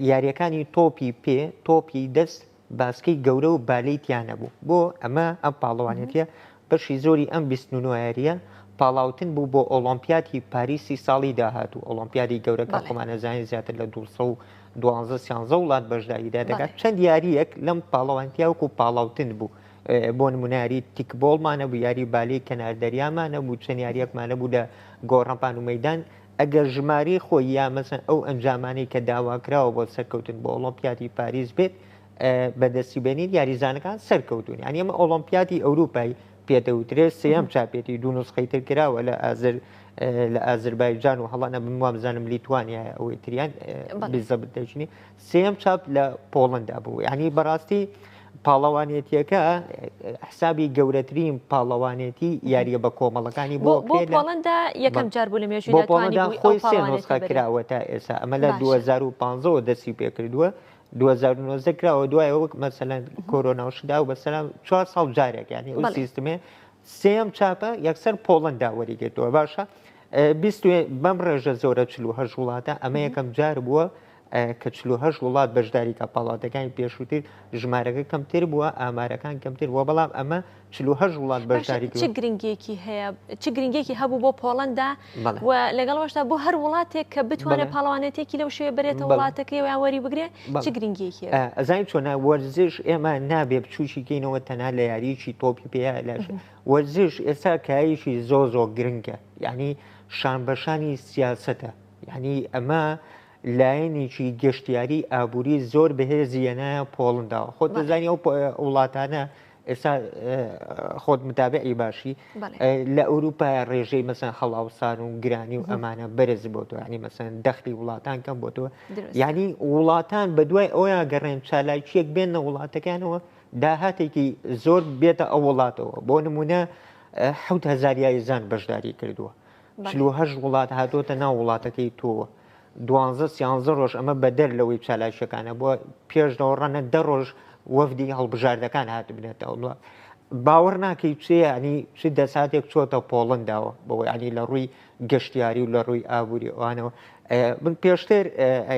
یاریەکانی تۆپی پێ تۆپی دەست باسکەی گەورە و بالەی تیانە بوو بۆ ئەمە ئەم پاڵەوانێتیە بەشی زۆری ئەم 29 یاریە پاڵاوتن بوو بۆ ئۆلۆمپیاتی پاریسی ساڵی داهاتوو ئۆلۆمپیادی گەورەکە خۆمانەزانانی زیاتر لە 212 وڵات بەشداریدا دەکات چەند یاریەک لەم پاڵەوانتیا وەکو پاڵاوتن بوو بۆ نموناری تیکبۆڵمانە بوو یاری بالی کەناردەریامانە بوو چەند یاریەکمانە بوو لە گۆڕەپان و مەدان ئەگەر ژماری خۆی یامەسن ئەو ئەنجامانەی کە داواکراوە بۆ سەرکەوتن بۆ ئۆلۆمپیاتی پاریس بێت بەدەستی بێنین یاریزانەکان سەرکەوتون یعنی ئەمە ئۆلۆمپیاتی ئەوروپای پێدەوترێت سێم چاپێتی 2 نسخەی تر کراوە لە ئازربایجان و هەڵانە بموام بزانم لیتوانیا ئەوەی تریان بزەبدەژنی سێم چاپ لە پۆڵندا بوو یعنی بەڕاستی پاڵەوانێتیەکە حسابی گەورەترین پاڵەوانێتی یاریە بە کۆمەڵەکانی بۆ پۆڵندا یەکەم جار بوو لە مێژوودا خۆی سێ نسخە کراوە تا ئێستا ئەمە لە 2015 دەستی پێکردووە 2009 کراوە دوای وەک مەسەلەن کۆرۆناوشدا و بەسەلام 4 ساڵ جارێک یعنی ئەو سیستمێ سێم چاپە یەکسەر پۆڵەندا وەریگرتووە باشە بەم ڕێژە زۆرە 48 وڵاتە ئەمە یەکەم جار بووە کە 48 وڵات بەشداری کە پاڵاتەکانی پێشووتر ژمارەکە کەمتر بووە ئامارەکان کەمتر بووە بەڵام ئەمە 48 وڵات بەشداری چ گرنگێکی هەیە چ گرنگێکی هەبوو بۆ پۆڵەندا و لەگەڵەوەشتا بۆ هەر وڵاتێک کە بتوانێت پاڵەوانێتێکی لەو شوێ بێتە وڵاتەکەی و یاوەری بگرێ چ گرنگێکی ئەزای چۆنە وەرزش ئێمە نابێ بچوشی کەینەوە تەنها لە یاریکی تۆپی پێیا لاش وەرزش ئێستا کایشی زۆ گرنگە یعنی شانبەشانی سیاسەتە یعنی ئەمە لایەنێکی گەشتیاری ئابووری زۆر بەهێزیەنە پۆڵنداوە خۆت دەزانی ئەو وڵاتانە ئێستا خۆت متابعی باشی لە ئەوروپا ڕێژەی مەسەن خەڵاوسان و گرانی و ئەمانە بەرز بۆ تۆ ینی مەسەن دەخلی وڵاتان کەم بۆ تۆ یعنی وڵاتان بە دوای ئەویان گەڕێن چالاکیەک بێنە وڵاتەکانەوە داهاتێکی زۆر بێتە ئەو وڵاتەوە بۆ نمونە 7,000 یاریزان بەشداری کردووە 48 وڵات هاتۆتە ناو وڵاتەکەی تۆوە 12 ڕۆژ ئەمە بەدەر لەوەی چالاکیەکانە بۆ پێشەوە ڕەنە 10 ڕۆژ وەفدی هەڵبژاردەکان هاتبنێتەوە باوەڕ ناکەی چێ ینی چ دەساتێک چۆتە پۆڵنداوە بەوەی ینی لە ڕووی گەشتیاری و لە ڕووی ئابووری ئەوانەوە من پێشتر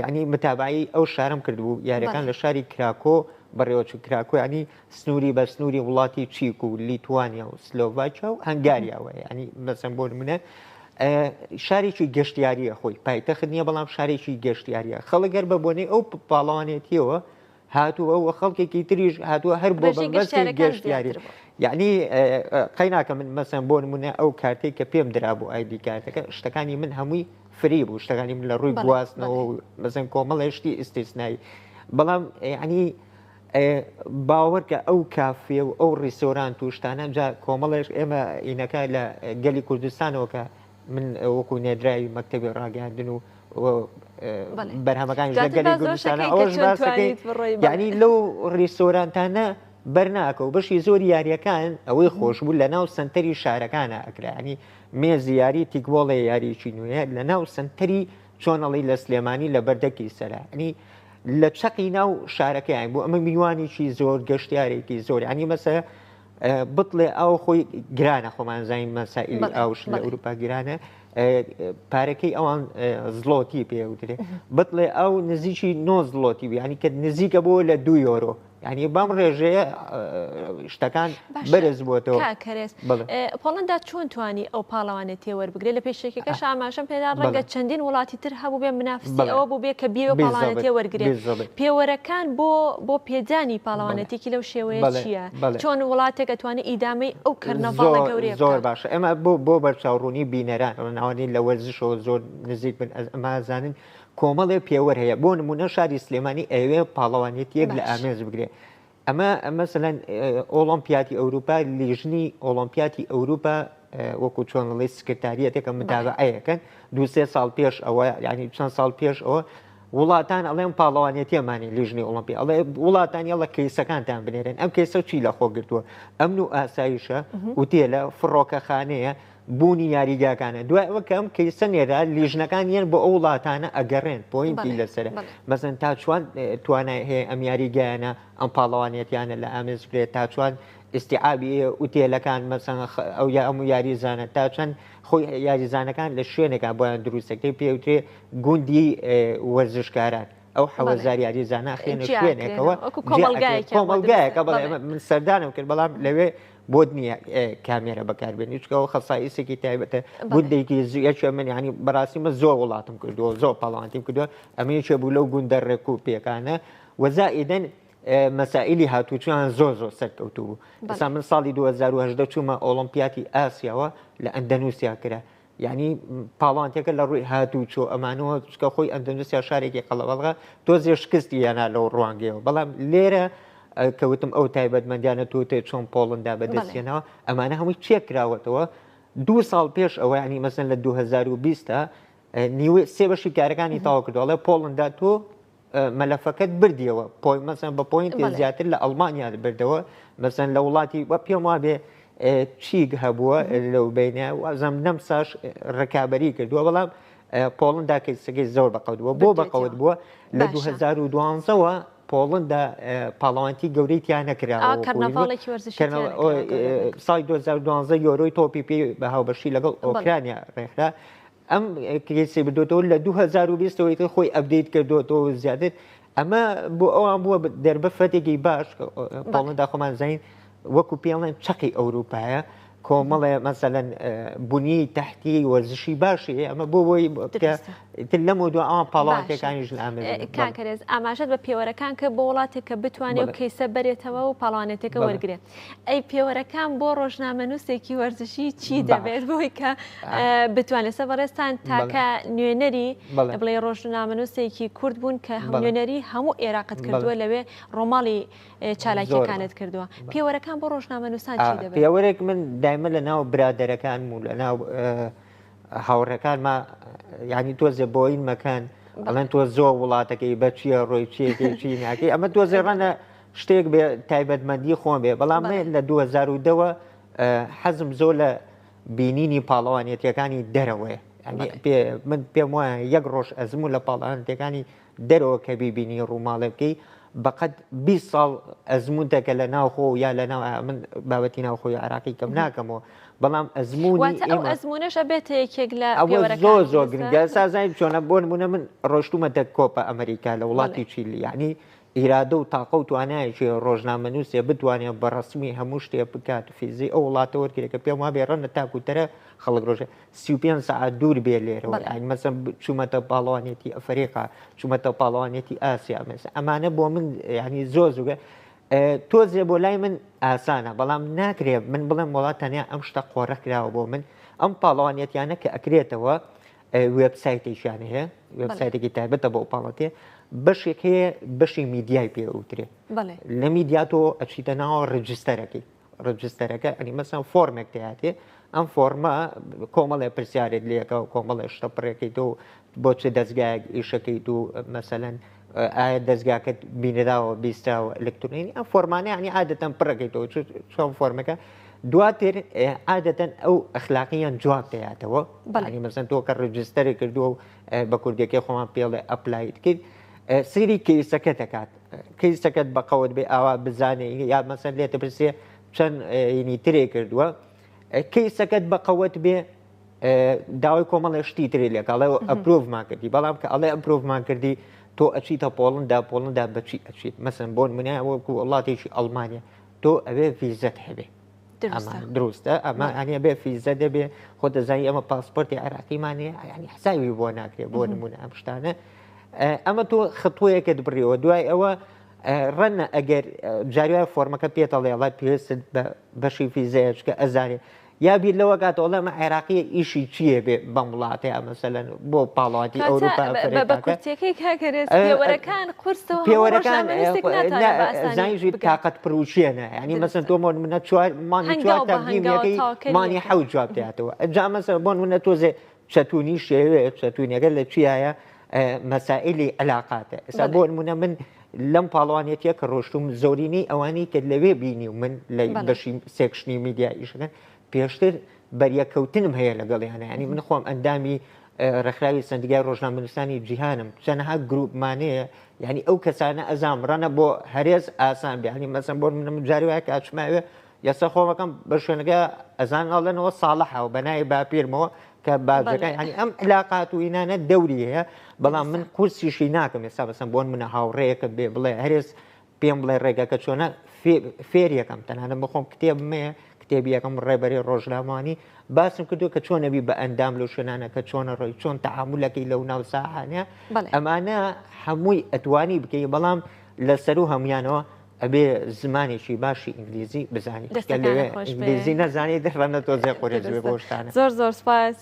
ینی متابعی ئەو شارم کردبوو یاریەکان لە شاری کراکۆ بەڕێوەچ کراکۆ ینی سنووری بە سنووری وڵاتی چیک و لیتوانیا و سلۆڤاکیا و هەنگاریاوە ینی بەسم بۆ منە شارێکی گەشتیاریە خۆی پایتەخت نییە بەڵام شارێکی گەشتیاریە خەڵگەر بە بۆنەی ئەو پاڵەوانێتیەوە هاتووە و خەڵکێکی تریش هاتووە هەر بۆ بەستی گەشتیاری یعنی قەیناکە من مەسەن بۆ نمونە ئەو کارتێک کە پێم درا بۆ ئایدی کارتەکە شتەکانی من هەمووی فری بوو شتەکانی من لە ڕووی گواستنەوە مەسەن کۆمەڵێشتی ئستیسنایی بەڵام ینی باوەڕکە ئەو کافێ و ئەو ڕیسۆران توشتانە جا کۆمەڵێش ئێمە ئینەکە لە گەلی کوردستانەوە کە من وەکو نێدراوی مەکتەبی ڕاگەاندن و بەرهەمەکانی لە گەلی کوردستانە ئەوەش باسەکەی یعنی لەو ڕیسۆرانتانە بەرناکە و بەشی زۆر یاریەکان ئەوەی خۆشبوو لە ناو سنتەری شارەکانە ئەکرانی مێز یاری تیکبۆڵی یاریی نوێ لە ناو سنتەری چۆنەڵی لە سلێمانی لە بەردەکی سەرانی لە چەقی ناو شارەکەیان بوو ئەمە میوانێکی زۆر گەشتیارێکی زۆر ینی مەسە بڵێ ئەو خۆی گرانە خۆمان زانین مەسائلی ئاوش لە ئەوروپا گرانە پارەکەی ئەوان زڵۆتی پێوترێ بڵێ ئەو نزیکی 9 زڵۆتی ینی کە نزیکە بۆ لە 2 یۆرۆ ینی بەم ڕێژەیە شتەکان بەرز بووەوە پۆڵەندا چۆن توانی ئەو پاڵەوانێتی وەربگرێت لە پێشێکەکەش ئاماژەم پێدا ڕەنگە چەندین وڵاتی تر هەبوو بێ منافسی ئەوە بوو بێ کە بیێ پاڵانەتی وەرگێت پێوەرەکان بۆ پێدانی پاڵەوانەتێکی لەو شێوەیە چییە چۆن وڵاتێک ئەتوانێت ئیدامەی ئەو کەرنەڤاڵە گەورەیە زۆر باشە ئەمە بۆ بەرچاوڕوونی بینەران ناوانی لە وەرزشەوە زۆر نزیک بن ئەمازانن کۆمەڵێ پێوەەر هەیە بۆ نمونە شاری سلێمانی ئەوێ پاڵەوانێتیەک لە ئامێز بگرێت ئەمە مەسەلەن ئۆلۆمپیاتی ئەوروپا لیژنی ئۆلۆمپیاتی ئەوروپا وەکو چۆنڵی سکرتاریەتێکە متابعەیەکەن 2-3 ساڵ پێش ئەوە ینی چەند ساڵ پێش ئەوە وڵاتان ئەڵێن پاڵەوانێتیەمانی لیژنی ئۆلۆمپی ئەڵێ وڵاتان یاڵە کەیسەکانتان بنێرن ئەم کەیسە چی لە خۆ گرتووە ئەمن و ئاسایشە وتێلە فڕۆکەخانەیە بوونی یاریگاکانە دوای ئەوە کەم کەیسە نێرا لیژنەکان یەن بۆ ئەو وڵاتانە ئەگەڕێن پۆینتی لەسەر مەسەن تا چوان توانای هەیە ئەم یاریگایانە ئەم پاڵەوانێتیانە لە ئامێز بێت تا چوان ئستیعابی ئوتێلەکان مەسەن ئەو یا ئەم یاریزانە تا چەند خۆی یاریزانەکان لە شوێنێکا بۆیان دروستەکەی پێوترێ گوندی وەرزشکاران ئەو 1000 یاریزانە خێنە شوێنێکەوە کۆمەلگایەکە بەڵێ من سەردانم کرد بەڵام لەوێ بۆ نییە کامێرە بەکاربێنی چکەوە خەسائیسێکی تایبەتە گوندێکی زیەکە من ینی بەڕاستیمە زۆر وڵاتم کردووە زۆر پاڵانتیم کردووە ئەمەیەکێ بوو لەو گوندە ڕێک و پێکانە وەزائیدەن مەسائلی هاتوچیان زۆر سەرکەوتوو بوو ئەسا من ساڵی 2010 چوومە ئۆلۆمپیاتی ئاسیاوە لە ئەندەنووسیا کرا یعنی پاڵانتێکە لە ڕووی هاتوچۆ ئەمانەوە چکە خۆی ئەندەنووسیا شارێکی قەڵەوەڵغا تۆزێ شکستی یانە لەو ڕوانگەیەوە بەڵام لێرە کەوتم ئەو تایبەتمەندیانە تۆتێ چۆن پۆڵندا بەدەستێنەوە ئەمانە هەمووی چێکراوەتەوە 2 ساڵ پێش ئەوە ینی مەسەن لە 2020 نیوێ سێ بەشی کارەکانی تاوا کردوڵێ پۆڵندا تۆ مەلەفەکەت بردیەوە مەسەن بە پۆینتی زیاتر لە ئەڵمانیا بردەوە مەسەن لە وڵاتی وە پێم وابێ چیک هەبووە لەو بینە وازەم نەم ساش ڕکابەری کردووە بەڵام پۆڵندا کەسەکەی زۆر بەقەوت بووە بۆ بەقەوت بووە لە 2012ەوە پۆڵندا پاڵەوانتی گەورەی تیان نەکراوە کەرنەڤاڵێکی وەرزشی سای 2012 یۆرۆی تۆپی پێ بە هاوبەشی لەگەڵ ئۆکرانیا ڕێکرا ئەم کریسی بدۆتەوە لە 2020 خۆی ئەبدەیت کردوەوە زیاتر ئەمە بۆ ئەوان بووە دەربەفەتێکی باش پۆڵندا خۆمان زین وەکو پێڵێن چقی ئەوروپایە کۆمەڵێ مەسەلەن بوونی تحتی وەرزشی باشی ئەمە بۆ بۆی لەم دو ئەوان پاڵەوانەکانیش کاکەرێز ئاماژەت بە پێوەرەکان کە بۆ وڵاتێک کە بتوانێت و کەیسە بەرێتەوە و پاڵوانێتێکە وەرگێت ئەی پێوەرەکان بۆ ڕۆژنامەنووسێکی وەرزشی چی دەبێت بۆی کە بتوانێت سەبەڕێستان تاکە نوێنەری بڵێ ڕۆژنامەنووسێکی کورد بوون کە نوێنەری هەموو عێراقت کردووە لەوێ ڕۆماڵی چالاکیەکانت کردووە پێوەرەکان بۆ ڕۆژنامەنووسان چی دەبێت پێوەرێک من دایمە لە ناو برادەرەکان و لە ناو هاوڕەکان ما یعنی تۆزێ بۆین مەکەن ئەڵەن تۆ زۆر وڵاتەکەی بە چیە ڕۆی چیەکەی چی ناکەی ئەمە تۆزێ ڕەنە شتێک بێ تایبەتمەندی خۆم بێ بەڵام لە 2010 حەزم زۆر لە بینینی پاڵەوانێتیەکانی دەرەوەی من پێم وایە یەک ڕۆژ ئەزموو لە پاڵەوانێتەکانی دەرەوە کە بیبینی ڕووماڵە بکەی بەقەت 20 ساڵ ئەزمون دەکە لە ناوخۆ یا لە ناو من بابەتی ناوخۆی عراقی کەم ناکەمەوە بەڵام ئەزمموی ئەزمونەش ئەبێت یەکێک لە زۆر زۆر گرنگە سازای چۆنە بۆ نمونە من ڕۆشتومەتە کۆپە ئەمریکا لە وڵاتی چیلی یعنی ئیرادە و تاقە و توانایکی ڕۆژنامەنووسێ بتوانێت بە ڕسمی هەموو شتێ بکات فیزی ئەو وڵاتە وەرگێکە پێم وا بێ ڕەنە تاکوتەرە خەڵک ڕۆژە 35 ساعت دوور بێ لێرەوە مەسەن چوومەتە پاڵەوانێتی ئەفریقا چوومەتە پاڵەوانێتی ئاسیا مەسە ئەمانە بۆ من ینی زۆر زوگە تۆزێ بۆ لای من ئاسانە بەڵام ناکرێت من بڵێم وڵات تەنیا ئەم شتە قۆڕە کراوە بۆ من ئەم پاڵەوانێتیانە کە ئەکرێتەوە وێبسایتێکیان هەیە وێبسایتێکی تایبەتە بۆ پاڵەتێ بەشێک هەیە بەشی میدیای پێوترێ لە میدیاتۆ ئەچیتە ناوە ڕجستەرەکە ئەنی مەسەن فۆرمێک دەهاتێ ئەم فۆرمە کۆمەڵێ پرسیارێت لێەکە و کۆمەڵێ شتە پڕێکیت و بۆ چ دەستگایەک ئیشەکەیت و مەسەلەن ئایا دەستگاکەت بینراوە بیستراوە ئەلکترۆنی ئەم فۆرمانە ینی عادەتەن پڕەکەیتەوە چۆن فۆرمەکە دواتر عادەتەن ئەو ئەخلاقیان جواب دەیاتەوە ینی مەسەن تۆ کە ڕجستەری کردووە و بە کوردێکی خۆمان پێڵێ ئەپلایت کرد سری کەیسەکە دەکات کەیسەکەت بەقەوت بێ ئاوا بزانێ یا مەسەن لێتە پرسێ چەند ینی ترێ کردووە کەیسەکەت بەقەوت بێ داوای کۆمەڵی شتی ترێ لێک ئەڵێ ئەپرۆڤمان کردی بەڵام کە ئەڵێ ئەپرۆڤمان کردی تۆ ئەچیتە پۆڵندا بەچی ئەچیت مەسن بۆن منە وەکو وڵاتێکی ئەڵمانیا تۆ ئەوێ ڤیزەت هەبێ دروستە ئەمە ئەنیە بێ فیزە دەبێ خۆ دەزانی ئەمە پاسپۆرتی عراقیمانەیە ینی حساوی بۆ ناکرێت بۆ نمونە ئەم شتانە ئەمە تۆ خطوەیەکت بڕیەوە دوای ئەوە ڕەنە ئەگەر جاریوای فۆرمەکە پێتەڵێڵات پێویست بەشی فیزەیەچکە ئەزانێ یا بیر لەوە کاتەوە ئەمە عێراقیە ئیشی چییە بێ بەم وڵاتێ ئەمەسەلەن بۆ پاڵاتی ئەوروپا پێوەرەکان قورسەوە پێوەرەکان زانیژی تااقەت پرروچێنە ینی مەسن تۆمۆن منە مانی تەبیەکەی مانی حەوت جواب دێتەوە ئەجا مەسە بۆن منە تۆزێ چەتونی شێوێ چەتونیەکە لە چیایە مەسائلی علااقاتە ئێستا بۆ نمونە من لەم پاڵوانێتە کە ڕۆشتوم زۆرینی ئەوانی کە لەوێ بینی و من لە بەشی سێکشنی میدیایشەکەن پێشتر بەریەکەوتنم هەیە لەگەڵیانە ینی من خۆم ئەندامی ڕێکخراوی سندگای ڕۆژنامەنووسانی جیهانم چەنەها گروپمانەیە یعنی ئەو کەسانە ئەزام ڕەنە بۆ هەرێز ئاسان بێ ینی مەسەن بۆ منم جاری وایە کاچماوێ یاسا خۆمەکەم بە شوێنەکە ئەزان ئەڵێنەوە ساڵەحە و بەنای باپیرمەوە کە باجەکە ینی ئەم علااقات و ئینانە دەوری هەیە بەڵام من کورسیشی ناکەم ئێستا بەسم بۆن منە هاوڕێیەکە بێ بڵێ هەرێز پێم بڵێ ڕێگەکە چۆنە فێریەکەم تەنانە بخۆم کتێبمەیە کتێبیەکەم ڕێبەری ڕۆژنامەوانی باسم کردو کە چۆنەبی بە ئەندام لەو شوێنانە کە چۆنە ڕۆی چۆن تەعاملەکەی لەو ناو ساحانە ئەمانە هەمووی ئەتوانی بکەی بەڵام لەسەر و هەمویانەوە ئەبێ زمانێکی باشی ئینگلیزی بزانیت ئینگلیزی نەزانی دەڕەنە تۆزێ قۆرێزێ بۆ شتانە زۆر سپاس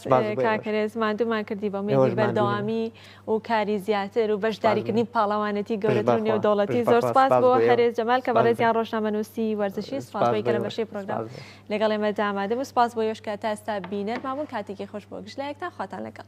کاکەرێز مادومان کردی بە میدی بەردەوامی و کاری زیاتر و بەشداریکردنی پاڵەوانەتی گەورەتر و نێودەوڵەتی زۆر سپاس بۆ هەرێز جەمال کە بەڕێزیان ڕۆژنامەنووسی وەرزشی سپاس بۆی گەرە بەشەی پرۆگرام لەگەڵ ئێمە دامادە و سپاس بۆ یۆش کە تا ئێستا بینەر مابوون کاتێکی خۆش بۆ گشت لایەکتان خواتان لەگەڵ